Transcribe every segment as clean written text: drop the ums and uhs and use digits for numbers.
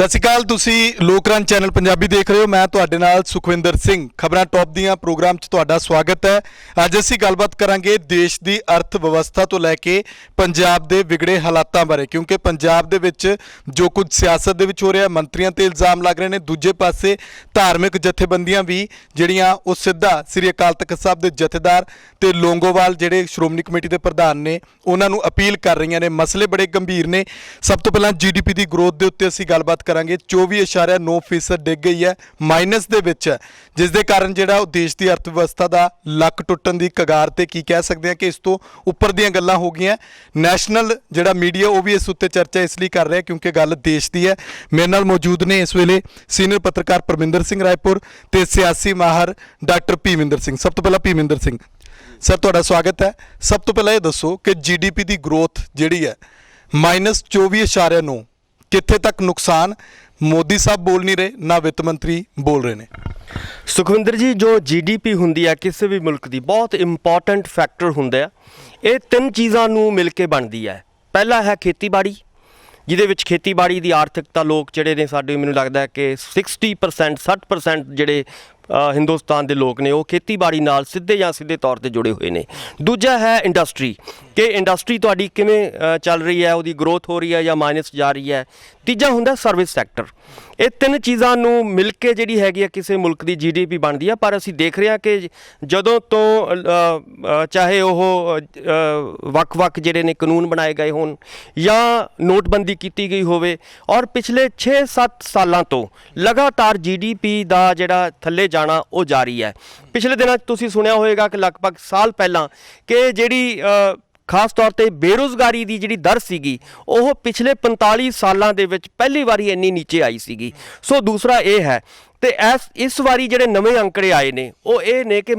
ਸਤਿ ਸ਼੍ਰੀ ਅਕਾਲ। ਤੁਸੀਂ ਲੋਕਰਨ ਚੈਨਲ ਪੰਜਾਬੀ ਦੇਖ ਰਹੇ ਹੋ। ਮੈਂ ਤੁਹਾਡੇ ਨਾਲ ਸੁਖਵਿੰਦਰ ਸਿੰਘ। ਖਬਰਾਂ ਟੌਪ ਦੀਆਂ ਪ੍ਰੋਗਰਾਮ 'ਚ ਤੁਹਾਡਾ ਸਵਾਗਤ ਹੈ। ਅੱਜ ਅਸੀਂ ਗੱਲਬਾਤ ਕਰਾਂਗੇ ਦੇਸ਼ ਦੀ ਅਰਥ ਵਿਵਸਥਾ ਤੋਂ ਲੈ ਕੇ ਪੰਜਾਬ ਦੇ ਵਿਗੜੇ ਹਾਲਾਤਾਂ ਬਾਰੇ, ਕਿਉਂਕਿ ਪੰਜਾਬ ਦੇ ਵਿੱਚ ਜੋ ਕੁਝ ਸਿਆਸਤ ਦੇ ਵਿੱਚ ਹੋ ਰਿਹਾ, ਮੰਤਰੀਆਂ ਤੇ ਇਲਜ਼ਾਮ ਲੱਗ ਰਹੇ ਨੇ। ਦੂਜੇ ਪਾਸੇ ਧਾਰਮਿਕ ਜਥੇਬੰਦੀਆਂ ਵੀ ਜਿਹੜੀਆਂ ਉਹ ਸਿੱਧਾ ਸ੍ਰੀ ਅਕਾਲ ਤਖਤ ਸਾਹਿਬ ਦੇ ਜਥੇਦਾਰ ਤੇ ਲੋਂਗੋਵਾਲ ਜਿਹੜੇ ਸ਼੍ਰੋਮਣੀ ਕਮੇਟੀ ਦੇ ਪ੍ਰਧਾਨ ਨੇ ਉਹਨਾਂ ਨੂੰ ਅਪੀਲ ਕਰ ਰਹੀਆਂ ਨੇ। ਮਸਲੇ ਬੜੇ ਗੰਭੀਰ ਨੇ। ਸਭ ਤੋਂ ਪਹਿਲਾਂ GDP ਦੀ ਗਰੋਥ ਦੇ ਉੱਤੇ ਅਸੀਂ ਗੱਲਬਾਤ ਕਰਾਂਗੇ। 24.9% ਡਿੱਗ ਗਈ ਹੈ, ਮਾਈਨਸ ਦੇ ਵਿੱਚ ਹੈ, ਜਿਸ ਦੇ ਕਾਰਨ ਜਿਹੜਾ ਉਹ ਦੇਸ਼ ਦੀ ਅਰਥ ਵਿਵਸਥਾ ਦਾ ਲੱਕ ਟੁੱਟਣ ਦੀ ਕਗਾਰ ਤੇ ਕੀ ਕਹਿ ਸਕਦੇ ਹਾਂ ਕਿ ਇਸ ਤੋਂ ਉੱਪਰ ਦੀਆਂ ਗੱਲਾਂ ਹੋ ਗਈਆਂ। ਨੈਸ਼ਨਲ ਜਿਹੜਾ ਮੀਡੀਆ ਉਹ ਵੀ ਇਸ ਉੱਤੇ ਚਰਚਾ ਇਸ ਲਈ ਕਰ ਰਿਹਾ ਕਿਉਂਕਿ ਗੱਲ ਦੇਸ਼ ਦੀ ਹੈ। ਮੇਰੇ ਨਾਲ ਮੌਜੂਦ ਨੇ ਇਸ ਵੇਲੇ ਸੀਨੀਅਰ ਪੱਤਰਕਾਰ ਪਰਮਿੰਦਰ ਸਿੰਘ ਰਾਏਪੁਰ ਤੇ ਸਿਆਸੀ ਮਾਹਰ ਡਾਕਟਰ ਭੀਮਿੰਦਰ ਸਿੰਘ। ਸਭ ਤੋਂ ਪਹਿਲਾਂ ਭੀਮਿੰਦਰ ਸਿੰਘ ਸਰ, ਤੁਹਾਡਾ ਸਵਾਗਤ ਹੈ। ਸਭ ਤੋਂ ਪਹਿਲਾਂ ਇਹ ਦੱਸੋ ਕਿ GDP ਦੀ ਗਰੋਥ ਜਿਹੜੀ ਹੈ -24.9 ਕਿੱਥੇ ਤੱਕ ਨੁਕਸਾਨ? ਮੋਦੀ ਸਾਹਿਬ ਬੋਲ ਨਹੀਂ ਰਹੇ, ਨਾ ਵਿੱਤ ਮੰਤਰੀ ਬੋਲ ਰਹੇ ਨੇ। ਸੁਖਵਿੰਦਰ ਜੀ, ਜੋ GDP ਹੁੰਦੀ ਹੈ ਕਿਸੇ ਵੀ ਮੁਲਕ ਦੀ ਬਹੁਤ ਇੰਪੋਰਟੈਂਟ ਫੈਕਟਰ ਹੁੰਦਾ। ਇਹ ਤਿੰਨ ਚੀਜ਼ਾਂ ਨੂੰ ਮਿਲ ਕੇ ਬਣਦੀ ਹੈ। ਪਹਿਲਾ ਹੈ ਖੇਤੀਬਾੜੀ, ਜਿਹਦੇ ਵਿੱਚ ਖੇਤੀਬਾੜੀ ਦੀ ਆਰਥਿਕਤਾ ਲੋਕ ਜਿਹੜੇ ਨੇ ਸਾਡੇ, ਮੈਨੂੰ ਲੱਗਦਾ ਕਿ 60% ਜਿਹੜੇ ਹਿੰਦੁਸਤਾਨ ਦੇ ਲੋਕ ਨੇ ਉਹ ਖੇਤੀਬਾੜੀ ਨਾਲ ਸਿੱਧੇ ਜਾਂ ਸਿੱਧੇ ਤੌਰ ਤੇ ਜੁੜੇ ਹੋਏ ਨੇ। ਦੂਜਾ ਹੈ ਇੰਡਸਟਰੀ, ਕਿ ਇੰਡਸਟਰੀ ਤੁਹਾਡੀ ਕਿਵੇਂ ਚੱਲ ਰਹੀ ਹੈ, ਉਹਦੀ ਗਰੋਥ ਹੋ ਰਹੀ ਹੈ ਜਾਂ ਮਾਈਨਸ ਜਾ ਰਹੀ ਹੈ। ਤੀਜਾ ਹੁੰਦਾ ਸਰਵਿਸ ਸੈਕਟਰ। ਇਹ ਤਿੰਨ ਚੀਜ਼ਾਂ ਨੂੰ ਮਿਲ ਕੇ ਜਿਹੜੀ ਹੈਗੀ ਆ ਕਿਸੇ ਮੁਲਕ ਦੀ GDP ਬਣਦੀ ਆ। ਪਰ ਅਸੀਂ ਦੇਖ ਰਹੇ ਹਾਂ ਕਿ ਜਦੋਂ ਤੋਂ ਚਾਹੇ ਉਹ ਵੱਖ-ਵੱਖ ਜਿਹੜੇ ਨੇ ਕਾਨੂੰਨ ਬਣਾਏ ਗਏ ਹੋਣ ਜਾਂ ਨੋਟਬੰਦੀ ਕੀਤੀ ਗਈ ਹੋਵੇ, ਔਰ ਪਿਛਲੇ 6-7 ਸਾਲਾਂ ਤੋਂ ਲਗਾਤਾਰ GDP ਦਾ ਜਿਹੜਾ ਥੱਲੇ ਜਾਣਾ ਉਹ ਜਾਰੀ ਹੈ। ਪਿਛਲੇ ਦਿਨਾਂ 'ਚ ਤੁਸੀਂ ਸੁਣਿਆ ਹੋਵੇਗਾ ਕਿ ਲਗਭਗ ਸਾਲ ਪਹਿਲਾਂ ਕਿ ਜਿਹੜੀ ਖਾਸ ਤੌਰ ਤੇ ਬੇਰੁਜ਼ਗਾਰੀ ਦੀ ਜਿਹੜੀ ਦਰ ਸੀਗੀ ਉਹ ਪਿਛਲੇ 45 ਸਾਲਾਂ ਦੇ ਵਿੱਚ ਪਹਿਲੀ ਵਾਰੀ ਇੰਨੀ ਨੀਚੇ ਆਈ ਸੀਗੀ। ਸੋ ਦੂਸਰਾ ਇਹ ਹੈ ਤੇ ਇਸ ਵਾਰੀ ਜਿਹੜੇ ਨਵੇਂ ਅੰਕੜੇ ਆਏ ਨੇ ਉਹ ਇਹ ਨੇ ਕਿ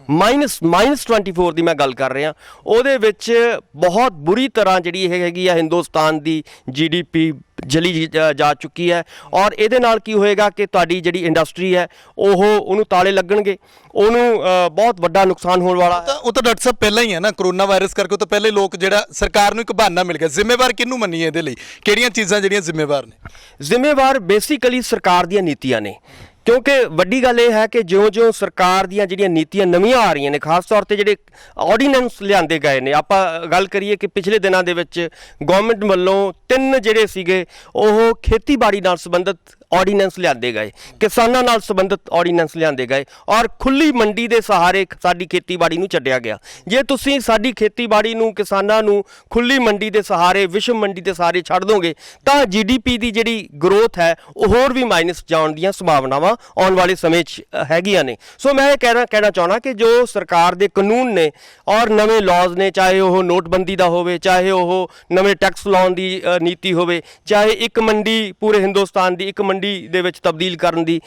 -24 ਦੀ ਮੈਂ ਗੱਲ ਕਰ ਰਿਹਾ। ਉਹਦੇ ਵਿੱਚ ਬਹੁਤ ਬੁਰੀ ਤਰ੍ਹਾਂ ਜਿਹੜੀ ਇਹ ਹੈਗੀ ਆ ਹਿੰਦੁਸਤਾਨ ਦੀ GDP ਜਲੀ ਜਾ ਚੁੱਕੀ ਹੈ। ਔਰ ਇਹਦੇ ਨਾਲ ਕੀ ਹੋਏਗਾ ਕਿ ਤੁਹਾਡੀ ਜਿਹੜੀ ਇੰਡਸਟਰੀ ਹੈ ਉਹਨੂੰ ਤਾਲੇ ਲੱਗਣਗੇ, ਉਹਨੂੰ ਬਹੁਤ ਵੱਡਾ ਨੁਕਸਾਨ ਹੋਣ ਵਾਲਾ ਹੈ। ਉਹ ਤਾਂ ਡਾਕਟਰ ਸਾਹਿਬ ਪਹਿਲਾਂ ਹੀ ਹੈ ਨਾ, ਕਰੋਨਾ ਵਾਇਰਸ ਕਰਕੇ ਉਹ ਤਾਂ ਪਹਿਲੇ ਲੋਕ ਜਿਹੜਾ ਸਰਕਾਰ ਨੂੰ ਇੱਕ ਬਹਾਨਾ ਮਿਲ ਗਿਆ। ਜ਼ਿੰਮੇਵਾਰ ਕਿਹਨੂੰ ਮੰਨੀਏ ਇਹਦੇ ਲਈ? ਕਿਹੜੀਆਂ ਚੀਜ਼ਾਂ ਜਿਹੜੀਆਂ ਜ਼ਿੰਮੇਵਾਰ ਨੇ? ਜ਼ਿੰਮੇਵਾਰ ਬੇਸਿਕਲੀ ਸਰਕਾਰ ਦੀਆਂ ਨੀਤੀਆਂ ਨੇ, ਕਿਉਂਕਿ ਵੱਡੀ ਗੱਲ ਇਹ ਹੈ ਕਿ ਜਿਉਂ-ਜਿਉਂ ਸਰਕਾਰ ਦੀਆਂ ਜਿਹੜੀਆਂ ਨੀਤੀਆਂ ਨਵੀਆਂ ਆ ਰਹੀਆਂ ਨੇ, ਖਾਸ ਤੌਰ ਤੇ ਜਿਹੜੇ ਆਰਡੀਨੈਂਸ ਲਿਆਂਦੇ ਗਏ ਨੇ। ਆਪਾਂ ਗੱਲ ਕਰੀਏ ਕਿ ਪਿਛਲੇ ਦਿਨਾਂ ਦੇ ਵਿੱਚ ਗਵਰਨਮੈਂਟ ਵੱਲੋਂ 3 ਜਿਹੜੇ ਸੀਗੇ ਉਹ ਖੇਤੀਬਾੜੀ ਨਾਲ ਸੰਬੰਧਿਤ ਆਰਡੀਨੈਂਸ ਲਿਆਂਦੇ ਗਏ, ਕਿਸਾਨਾਂ ਨਾਲ ਸੰਬੰਧਿਤ ਆਰਡੀਨੈਂਸ ਲਿਆਂਦੇ ਗਏ, ਔਰ ਖੁੱਲੀ ਮੰਡੀ ਦੇ ਸਹਾਰੇ ਸਾਡੀ ਖੇਤੀਬਾੜੀ ਨੂੰ ਛੱਡਿਆ ਗਿਆ। ਜੇ ਤੁਸੀਂ ਸਾਡੀ ਖੇਤੀਬਾੜੀ ਨੂੰ, ਕਿਸਾਨਾਂ ਨੂੰ ਖੁੱਲੀ ਮੰਡੀ ਦੇ ਸਹਾਰੇ, ਵਿਸ਼ਵ ਮੰਡੀ ਦੇ ਸਹਾਰੇ ਛੱਡ ਦੋਗੇ ਤਾਂ GDP ਦੀ ਜਿਹੜੀ ਗਰੋਥ ਹੈ ਉਹ ਹੋਰ ਵੀ ਮਾਈਨਸ ਜਾਣ ਦੀਆਂ ਸੰਭਾਵਨਾਵਾਂ ਆਉਣ ਵਾਲੇ ਸਮੇਂ 'ਚ ਹੈਗੀਆਂ ਨੇ। ਸੋ ਮੈਂ ਇਹ ਕਹਿਣਾ ਚਾਹੁੰਦਾ ਕਿ ਜੋ ਸਰਕਾਰ ਦੇ ਕਾਨੂੰਨ ਨੇ ਔਰ ਨਵੇਂ ਲਾਜ਼ ਨੇ, ਚਾਹੇ ਉਹ ਨੋਟਬੰਦੀ ਦਾ ਹੋਵੇ, ਚਾਹੇ ਉਹ ਨਵੇਂ ਟੈਕਸ ਲਾਉਣ ਦੀ ਨੀਤੀ ਹੋਵੇ, ਚਾਹੇ ਇੱਕ ਮੰਡੀ ਪੂਰੇ ਹਿੰਦੁਸਤਾਨ ਦੀ ਇੱਕ ਮੰਡੀ ਦੇ ਵਿੱਚ ਤਬਦੀਲ ਕਰਨ ਦੀ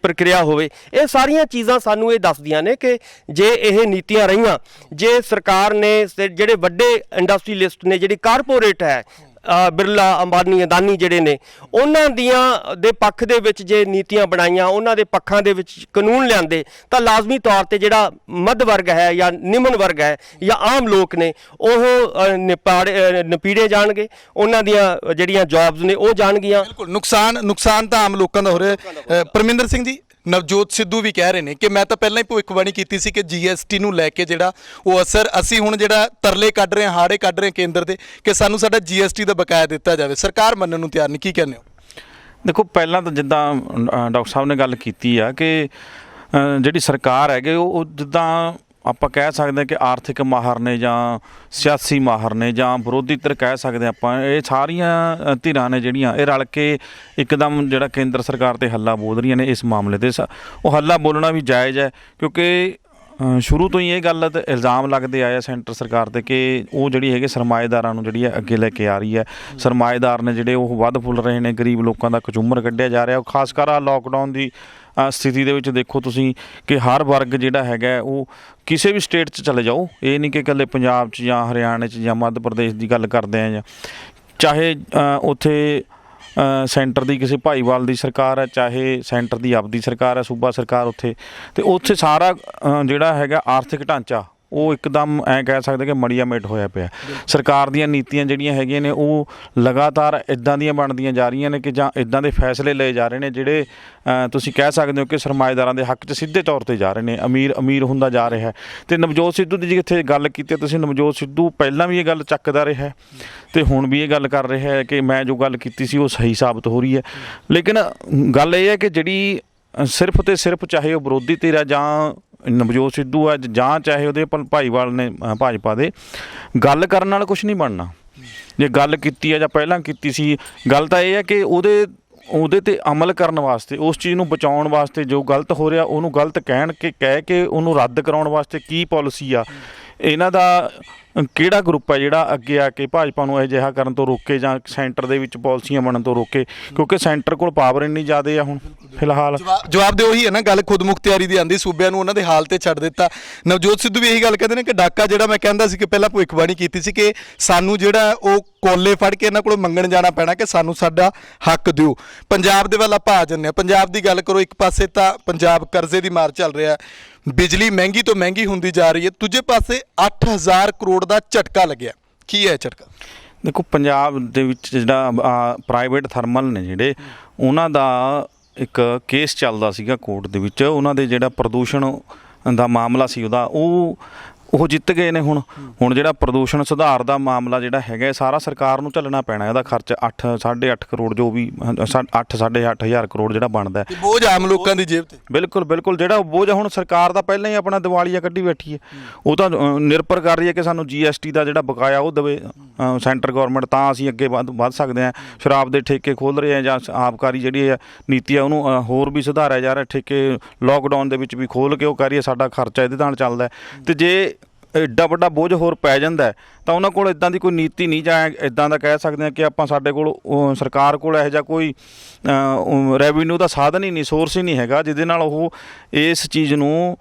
ਪ੍ਰਕਿਰਿਆ ਹੋਵੇ, ਇਹ ਸਾਰੀਆਂ ਚੀਜ਼ਾਂ ਸਾਨੂੰ ਇਹ ਦੱਸਦੀਆਂ ਨੇ ਕਿ ਜੇ ਇਹ ਨੀਤੀਆਂ ਰਹੀਆਂ, ਜੇ ਸਰਕਾਰ ਨੇ ਜਿਹੜੇ ਵੱਡੇ ਇੰਡਸਟਰੀਲਿਸਟ ਨੇ, ਜਿਹੜੀ ਕਾਰਪੋਰੇਟ ਹੈ, ਬਿਰਲਾ, ਅੰਬਾਨੀ, ਅਦਾਨੀ ਜਿਹੜੇ ਨੇ, ਉਹਨਾਂ ਦੀਆਂ ਦੇ ਪੱਖ ਦੇ ਵਿੱਚ ਜੇ ਨੀਤੀਆਂ ਬਣਾਈਆਂ, ਉਹਨਾਂ ਦੇ ਪੱਖਾਂ ਦੇ ਵਿੱਚ ਕਾਨੂੰਨ ਲਿਆਂਦੇ ਤਾਂ ਲਾਜ਼ਮੀ ਤੌਰ ਤੇ ਜਿਹੜਾ ਮੱਧ ਵਰਗ ਹੈ ਜਾਂ ਨਿਮਨ ਵਰਗ ਹੈ ਜਾਂ ਆਮ ਲੋਕ ਨੇ ਉਹ ਨਪੀੜੇ ਜਾਣਗੇ, ਉਹਨਾਂ ਦੀਆਂ ਜਿਹੜੀਆਂ ਜੌਬਸ ਨੇ ਉਹ ਜਾਣਗੀਆਂ। ਬਿਲਕੁਲ ਨੁਕਸਾਨ ਤਾਂ ਆਮ ਲੋਕਾਂ ਦਾ ਹੋ ਰਿਹਾ। ਪਰਮਿੰਦਰ ਸਿੰਘ ਜੀ, ਨਵਜੋਤ ਸਿੱਧੂ ਵੀ ਕਹਿ ਰਹੇ ਨੇ ਕਿ ਮੈਂ ਤਾਂ ਪਹਿਲਾਂ ਹੀ ਭਵਿੱਖਬਾਣੀ ਕੀਤੀ ਸੀ ਕਿ GST ਨੂੰ ਲੈ ਕੇ ਜਿਹੜਾ ਉਹ ਅਸਰ, ਅਸੀਂ ਹੁਣ ਜਿਹੜਾ ਤਰਲੇ ਕੱਢ ਰਹੇ ਹਾਂ, ਹਾੜੇ ਕੱਢ ਰਹੇ ਹਾਂ ਕੇਂਦਰ ਦੇ ਕਿ ਸਾਨੂੰ ਸਾਡਾ GST ਦਾ ਬਕਾਇਆ ਦਿੱਤਾ ਜਾਵੇ। ਸਰਕਾਰ ਮੰਨਣ ਨੂੰ ਤਿਆਰ ਨਹੀਂ। ਕੀ ਕਹਿੰਦੇ ਹੋ? ਦੇਖੋ, ਪਹਿਲਾਂ ਤਾਂ ਜਿੱਦਾਂ ਡਾਕਟਰ ਸਾਹਿਬ ਨੇ ਗੱਲ ਕੀਤੀ ਆ ਕਿ ਜਿਹੜੀ ਸਰਕਾਰ ਹੈਗੇ ਉਹ ਜਿੱਦਾਂ ਆਪਾਂ ਕਹਿ ਸਕਦੇ ਹਾਂ ਕਿ ਆਰਥਿਕ ਮਾਹਰ ਨੇ ਜਾਂ ਸਿਆਸੀ ਮਾਹਰ ਨੇ ਜਾਂ ਵਿਰੋਧੀ ਧਿਰ ਕਹਿ ਸਕਦੇ ਆਪਾਂ, ਇਹ ਸਾਰੀਆਂ ਧਿਰਾਂ ਨੇ ਜਿਹੜੀਆਂ ਇਹ ਰਲ ਕੇ ਇੱਕਦਮ ਜਿਹੜਾ ਕੇਂਦਰ ਸਰਕਾਰ 'ਤੇ ਹੱਲਾ ਬੋਲ ਰਹੀਆਂ ਨੇ। ਇਸ ਮਾਮਲੇ 'ਤੇ ਉਹ ਹੱਲਾ ਬੋਲਣਾ ਵੀ ਜਾਇਜ਼ ਹੈ, ਕਿਉਂਕਿ ਸ਼ੁਰੂ ਤੋਂ ਹੀ ਇਹ ਗੱਲ ਤੇ ਇਲਜ਼ਾਮ ਲੱਗਦੇ ਆਏ ਆ ਸੈਂਟਰ ਸਰਕਾਰ 'ਤੇ ਕਿ ਉਹ ਜਿਹੜੀ ਹੈਗੇ ਸਰਮਾਏਦਾਰਾਂ ਨੂੰ ਜਿਹੜੀ ਹੈ ਅੱਗੇ ਲੈ ਕੇ ਆ ਰਹੀ ਹੈ। ਸਰਮਾਏਦਾਰ ਨੇ ਜਿਹੜੇ ਉਹ ਵੱਧ ਫੁੱਲ ਰਹੇ ਨੇ, ਗਰੀਬ ਲੋਕਾਂ ਦਾ ਕਚੂਮਰ ਕੱਢਿਆ ਜਾ ਰਿਹਾ। ਉਹ ਖਾਸ ਕਰ ਆ ਲੋਕਡਾਊਨ ਦੀ ਸਥਿਤੀ ਦੇ ਵਿੱਚ ਦੇਖੋ ਤੁਸੀਂ ਕਿ ਹਰ ਵਰਗ ਜਿਹੜਾ ਹੈਗਾ ਉਹ ਕਿਸੇ ਵੀ ਸਟੇਟ 'ਚ ਚਲੇ ਜਾਓ, ਇਹ ਨਹੀਂ ਕਿ ਇਕੱਲੇ ਪੰਜਾਬ 'ਚ ਜਾਂ ਹਰਿਆਣੇ 'ਚ ਜਾਂ ਮੱਧ ਪ੍ਰਦੇਸ਼ ਦੀ ਗੱਲ ਕਰਦੇ ਆ, ਜਾਂ ਚਾਹੇ ਉੱਥੇ ਸੈਂਟਰ ਦੀ ਕਿਸੇ ਭਾਈਵਾਲ ਦੀ ਸਰਕਾਰ ਹੈ, ਚਾਹੇ ਸੈਂਟਰ ਦੀ ਆਪਦੀ ਸਰਕਾਰ ਹੈ, ਸੂਬਾ ਸਰਕਾਰ ਉੱਥੇ, ਅਤੇ ਉੱਥੇ ਸਾਰਾ ਜਿਹੜਾ ਹੈਗਾ ਆਰਥਿਕ ਢਾਂਚਾ ਉਹ ਇੱਕਦਮ ਐਂ ਕਹਿ ਸਕਦੇ ਕਿ ਮੜੀਆ ਮੇਟ ਹੋਇਆ ਪਿਆ। ਸਰਕਾਰ ਦੀਆਂ ਨੀਤੀਆਂ ਜਿਹੜੀਆਂ ਹੈਗੀਆਂ ਨੇ ਉਹ ਲਗਾਤਾਰ ਇੱਦਾਂ ਦੀਆਂ ਬਣਦੀਆਂ ਜਾ ਰਹੀਆਂ ਨੇ ਕਿ ਜਾਂ ਇੱਦਾਂ ਦੇ ਫੈਸਲੇ ਲਏ ਜਾ ਰਹੇ ਨੇ ਜਿਹੜੇ ਤੁਸੀਂ ਕਹਿ ਸਕਦੇ ਹੋ ਕਿ ਸਰਮਾਏਦਾਰਾਂ ਦੇ ਹੱਕ 'ਚ ਸਿੱਧੇ ਤੌਰ 'ਤੇ ਜਾ ਰਹੇ ਨੇ। ਅਮੀਰ ਹੁੰਦਾ ਜਾ ਰਿਹਾ ਹੈ। ਅਤੇ ਨਵਜੋਤ ਸਿੱਧੂ ਦੀ ਜਿੱਥੇ ਗੱਲ ਕੀਤੀ ਤੁਸੀਂ, ਨਵਜੋਤ ਸਿੱਧੂ ਪਹਿਲਾਂ ਵੀ ਇਹ ਗੱਲ ਚੱਕਦਾ ਰਿਹਾ ਅਤੇ ਹੁਣ ਵੀ ਇਹ ਗੱਲ ਕਰ ਰਿਹਾ ਹੈ ਕਿ ਮੈਂ ਜੋ ਗੱਲ ਕੀਤੀ ਸੀ ਉਹ ਸਹੀ ਸਾਬਤ ਹੋ ਰਹੀ ਹੈ। ਲੇਕਿਨ ਗੱਲ ਇਹ ਹੈ ਕਿ ਜਿਹੜੀ ਸਿਰਫ ਅਤੇ ਸਿਰਫ ਚਾਹੇ ਉਹ ਵਿਰੋਧੀ ਧਿਰ ਹੈ ਜਾਂ ਨਵਜੋਤ ਸਿੱਧੂ ਹੈ ਜਾਂ ਚਾਹੇ ਉਹਦੇ ਭਾਈਵਾਲ ਨੇ ਭਾਜਪਾ ਦੇ, ਗੱਲ ਕਰਨ ਨਾਲ ਕੁਛ ਨਹੀਂ ਬਣਨਾ। ਜੇ ਗੱਲ ਕੀਤੀ ਹੈ ਜਾਂ ਪਹਿਲਾਂ ਕੀਤੀ ਸੀ, ਗੱਲ ਤਾਂ ਇਹ ਹੈ ਕਿ ਉਹਦੇ 'ਤੇ ਅਮਲ ਕਰਨ ਵਾਸਤੇ, ਉਸ ਚੀਜ਼ ਨੂੰ ਬਚਾਉਣ ਵਾਸਤੇ, ਜੋ ਗਲਤ ਹੋ ਰਿਹਾ ਉਹਨੂੰ ਗਲਤ ਕਹਿ ਕੇ ਉਹਨੂੰ ਰੱਦ ਕਰਾਉਣ ਵਾਸਤੇ ਕੀ ਪਾਲਿਸੀ ਆ, ਇਹਨਾਂ ਦਾ ਕਿਹੜਾ ਗਰੁੱਪ ਹੈ ਜਿਹੜਾ ਅੱਗੇ ਆ ਕੇ ਭਾਜਪਾ ਨੂੰ ਅਜਿਹਾ ਕਰਨ ਤੋਂ ਰੋਕੇ ਜਾਂ ਸੈਂਟਰ ਦੇ ਵਿੱਚ ਪਾਲਿਸੀਆਂ ਬਣਨ ਤੋਂ ਰੋਕੇ, ਕਿਉਂਕਿ ਸੈਂਟਰ ਕੋਲ ਪਾਵਰ ਇੰਨੀ ਜ਼ਿਆਦਾ ਆ ਹੁਣ ਫਿਲਹਾਲ। ਜਵਾਬ ਦੇ ਉਹੀ ਹੈ ਨਾ, ਗੱਲ ਖੁਦ ਮੁਖਤਿਆਰੀ ਦੀ ਆਂਦੀ, ਸੂਬਿਆਂ ਨੂੰ ਉਹਨਾਂ ਦੇ ਹਾਲ ਤੇ ਛੱਡ ਦਿੱਤਾ। ਨਵਜੋਤ ਸਿੱਧੂ ਵੀ ਇਹੀ ਗੱਲ ਕਹਿੰਦੇ ਨੇ ਕਿ ਡਾਕਾ ਜਿਹੜਾ ਮੈਂ ਕਹਿੰਦਾ ਸੀ ਕਿ ਪਹਿਲਾਂ ਭਵਿੱਖਬਾਣੀ ਕੀਤੀ ਸੀ ਕਿ ਸਾਨੂੰ ਜਿਹੜਾ ਉਹ ਕੋਲੇ ਫੜ ਕੇ ਇਹਨਾਂ ਕੋਲੋਂ ਮੰਗਣ ਜਾਣਾ ਪੈਣਾ ਕਿ ਸਾਨੂੰ ਸਾਡਾ ਹੱਕ ਦਿਓ। ਪੰਜਾਬ ਦੇ ਵੱਲ ਆਪਾਂ ਆ ਜਾਂਦੇ ਹਾਂ। ਪੰਜਾਬ ਦੀ ਗੱਲ ਕਰੋ, ਇੱਕ ਪਾਸੇ ਤਾਂ ਪੰਜਾਬ ਕਰਜ਼ੇ ਦੀ ਮਾਰ ਚੱਲ ਰਿਹਾ, ਬਿਜਲੀ ਮਹਿੰਗੀ ਤੋਂ ਮਹਿੰਗੀ ਹੁੰਦੀ ਜਾ ਰਹੀ ਹੈ, ਦੂਜੇ ਪਾਸੇ 8000 ਕਰੋੜ ਦਾ ਝਟਕਾ ਲੱਗਿਆ। ਕੀ ਹੈ ਝਟਕਾ? ਦੇਖੋ, ਪੰਜਾਬ ਦੇ ਵਿੱਚ ਜਿਹੜਾ ਪ੍ਰਾਈਵੇਟ ਥਰਮਲ ਨੇ ਜਿਹੜੇ, ਉਹਨਾਂ ਦਾ ਇੱਕ ਕੇਸ ਚੱਲਦਾ ਸੀਗਾ ਕੋਰਟ ਦੇ ਵਿੱਚ। ਉਹਨਾਂ ਦੇ ਜਿਹੜਾ ਪ੍ਰਦੂਸ਼ਣ ਦਾ ਮਾਮਲਾ ਸੀ ਉਹ ਜਿੱਤ ਗਏ ਨੇ। ਹੁਣ ਜਿਹੜਾ ਪ੍ਰਦੂਸ਼ਣ ਸੁਧਾਰ ਦਾ ਮਾਮਲਾ ਜਿਹੜਾ ਹੈਗਾ, ਸਾਰਾ ਸਰਕਾਰ ਨੂੰ ਝੱਲਣਾ ਪੈਣਾ। ਇਹਦਾ ਖਰਚ 8.5 ਕਰੋੜ, ਜੋ ਵੀ 8-8.5 ਕਰੋੜ ਜਿਹੜਾ ਬਣਦਾ ਹੈ, ਬੋਝ ਆਮ ਲੋਕਾਂ ਦੀ ਜੇਬ ਤੇ। ਬਿਲਕੁਲ ਜਿਹੜਾ ਬੋਝ ਹੁਣ ਸਰਕਾਰ ਦਾ ਪਹਿਲਾਂ ਹੀ ਆਪਣਾ ਦਿਵਾਲੀਆ ਕੱਢੀ ਬੈਠੀ ਹੈ। ਉਹ ਤਾਂ ਨਿਰਭਰ ਕਰ ਰਹੀ ਹੈ ਕਿ ਸਾਨੂੰ GST ਦਾ ਜਿਹੜਾ ਬਕਾਇਆ ਉਹ ਦੇਵੇ ਸੈਂਟਰ ਗੌਰਮੈਂਟ, ਤਾਂ ਅਸੀਂ ਅੱਗੇ ਵੱਧ ਸਕਦੇ ਹਾਂ। ਸ਼ਰਾਬ ਦੇ ਠੇਕੇ ਖੋਲ੍ਹ ਰਹੇ ਆ ਜਾਂ ਆਬਕਾਰੀ ਜਿਹੜੀ ਹੈ ਨੀਤੀ ਹੈ ਉਹਨੂੰ ਹੋਰ ਵੀ ਸੁਧਾਰਿਆ ਜਾ ਰਿਹਾ। ਠੇਕੇ ਲੋਕਡਾਊਨ ਦੇ ਵਿੱਚ ਵੀ ਖੋਲ੍ਹ ਕੇ ਉਹ ਕਹਿ ਰਹੀ ਹੈ ਸਾਡਾ ਖਰਚਾ ਇਹਦੇ ਨਾਲ ਚੱਲਦਾ। ਅਤੇ ਜੇ ਐਡਾ ਵੱਡਾ ਬੋਝ ਹੋਰ ਪੈ ਜਾਂਦਾ ਤਾਂ ਉਹਨਾਂ ਕੋਲ ਇੱਦਾਂ ਦੀ ਕੋਈ ਨੀਤੀ ਨਹੀਂ, ਜਾਂ ਇੱਦਾਂ ਦਾ ਕਹਿ ਸਕਦੇ ਹਾਂ ਕਿ ਸਾਡੇ ਕੋਲ ਸਰਕਾਰ ਕੋਲ ਇਹੋ ਜਿਹਾ ਕੋਈ ਰੈਵਨਿਊ ਦਾ ਸਾਧਨ ਹੀ ਨਹੀਂ, ਸੋਰਸ ਹੀ ਨਹੀਂ ਹੈਗਾ ਜਿਹਦੇ ਨਾਲ ਉਹ ਇਸ ਚੀਜ਼ ਨੂੰ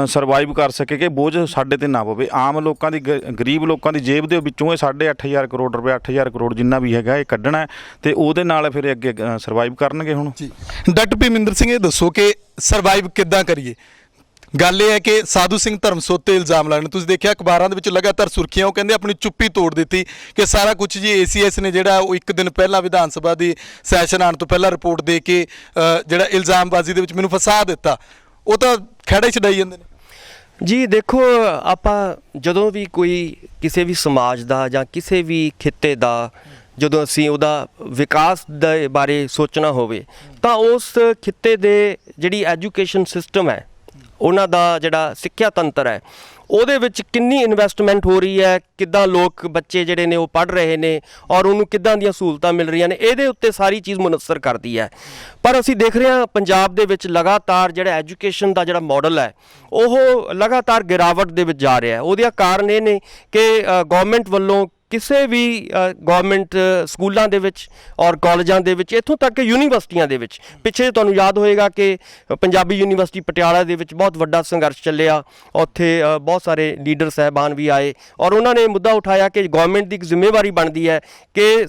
ਸਰਵਾਈਵ ਕਰ ਸਕੇ ਕਿ ਬੋਝ ਸਾਡੇ 'ਤੇ ਨਾ ਪਵੇ। ਆਮ ਲੋਕਾਂ ਦੀ, ਗਰੀਬ ਲੋਕਾਂ ਦੀ ਜੇਬ ਦੇ ਵਿੱਚੋਂ ਇਹ 8.5 ਕਰੋੜ ਰੁਪਏ, 8000 ਕਰੋੜ ਜਿੰਨਾ ਵੀ ਹੈਗਾ ਇਹ ਕੱਢਣਾ ਅਤੇ ਉਹਦੇ ਨਾਲ ਫਿਰ ਅੱਗੇ ਸਰਵਾਈਵ ਕਰਨਗੇ। ਹੁਣ ਡਾਕਟਰ ਭੀਮਿੰਦਰ ਸਿੰਘ, ਇਹ ਦੱਸੋ ਕਿ ਸਰਵਾਈਵ ਕਿੱਦਾਂ ਕਰੀਏ? ਗੱਲ ਇਹ ਹੈ ਕਿ ਸਾਧੂ ਸਿੰਘ ਧਰਮਸੋਤ ਤੇ ਇਲਜ਼ਾਮ ਲਾਉਣੇ, ਤੁਸੀਂ ਦੇਖਿਆ ਅਖਬਾਰਾਂ ਦੇ ਵਿੱਚ ਲਗਾਤਾਰ ਸੁਰਖੀਆਂ, ਉਹ ਕਹਿੰਦੇ ਆਪਣੀ ਚੁੱਪੀ ਤੋੜ ਦਿੱਤੀ ਕਿ ਸਾਰਾ ਕੁਝ ਜੀ ACS ਨੇ ਜਿਹੜਾ ਉਹ ਇੱਕ ਦਿਨ ਪਹਿਲਾਂ ਵਿਧਾਨ ਸਭਾ ਦੀ ਸੈਸ਼ਨ ਆਉਣ ਤੋਂ ਪਹਿਲਾਂ ਰਿਪੋਰਟ ਦੇ ਕੇ ਜਿਹੜਾ ਇਲਜ਼ਾਮਬਾਜ਼ੀ ਦੇ ਵਿੱਚ ਮੈਨੂੰ ਫਸਾ ਦਿੱਤਾ। ਉਹ ਤਾਂ ਖਹਿੜਾ ਹੀ ਛਡਾਈ ਜਾਂਦੇ ਨੇ। ਜੀ ਦੇਖੋ, ਆਪਾਂ ਜਦੋਂ ਵੀ ਕੋਈ ਕਿਸੇ ਵੀ ਸਮਾਜ ਦਾ ਜਾਂ ਕਿਸੇ ਵੀ ਖਿੱਤੇ ਦਾ ਜਦੋਂ ਅਸੀਂ ਉਹਦਾ ਵਿਕਾਸ ਦੇ ਬਾਰੇ ਸੋਚਣਾ ਹੋਵੇ ਤਾਂ ਉਸ ਖਿੱਤੇ ਦੇ ਜਿਹੜੀ ਐਜੂਕੇਸ਼ਨ ਸਿਸਟਮ ਹੈ, ਉਹਨਾਂ ਦਾ ਜਿਹੜਾ ਸਿੱਖਿਆ ਤੰਤਰ ਹੈ, ਉਹਦੇ ਵਿੱਚ ਕਿੰਨੀ ਇਨਵੈਸਟਮੈਂਟ ਹੋ ਰਹੀ ਹੈ, ਕਿੱਦਾਂ ਲੋਕ ਬੱਚੇ ਜਿਹੜੇ ਨੇ ਉਹ ਪੜ੍ਹ ਰਹੇ ਨੇ ਔਰ ਉਹਨੂੰ ਕਿੱਦਾਂ ਦੀਆਂ ਸਹੂਲਤਾਂ ਮਿਲ ਰਹੀਆਂ ਨੇ, ਇਹਦੇ ਉੱਤੇ ਸਾਰੀ ਚੀਜ਼ ਮੁਨਸਰ ਕਰਦੀ ਹੈ। ਪਰ ਅਸੀਂ ਦੇਖ ਰਹੇ ਹਾਂ ਪੰਜਾਬ ਦੇ ਵਿੱਚ ਲਗਾਤਾਰ ਜਿਹੜਾ ਐਜੂਕੇਸ਼ਨ ਦਾ ਜਿਹੜਾ ਮਾਡਲ ਹੈ ਉਹ ਲਗਾਤਾਰ ਗਿਰਾਵਟ ਦੇ ਵਿੱਚ ਜਾ ਰਿਹਾ ਹੈ। ਉਹਦਾ ਕਾਰਨ ਇਹ ਨੇ ਕਿ ਗੌਰਮੈਂਟ ਵੱਲੋਂ ਕਿਸੇ ਵੀ ਗੌਰਮੈਂਟ ਸਕੂਲਾਂ ਦੇ ਵਿੱਚ ਔਰ ਕਾਲਜਾਂ ਦੇ ਵਿੱਚ, ਇੱਥੋਂ ਤੱਕ ਕਿ ਯੂਨੀਵਰਸਿਟੀਆਂ ਦੇ ਵਿੱਚ, ਪਿੱਛੇ ਤੁਹਾਨੂੰ ਯਾਦ ਹੋਏਗਾ ਕਿ ਪੰਜਾਬੀ ਯੂਨੀਵਰਸਿਟੀ ਪਟਿਆਲਾ ਦੇ ਵਿੱਚ ਬਹੁਤ ਵੱਡਾ ਸੰਘਰਸ਼ ਚੱਲਿਆ। ਉੱਥੇ ਬਹੁਤ ਸਾਰੇ ਲੀਡਰ ਸਾਹਿਬਾਨ ਵੀ ਆਏ ਔਰ ਉਹਨਾਂ ਨੇ ਮੁੱਦਾ ਉਠਾਇਆ ਕਿ ਗੌਰਮੈਂਟ ਦੀ ਇੱਕ ਜ਼ਿੰਮੇਵਾਰੀ ਬਣਦੀ ਹੈ ਕਿ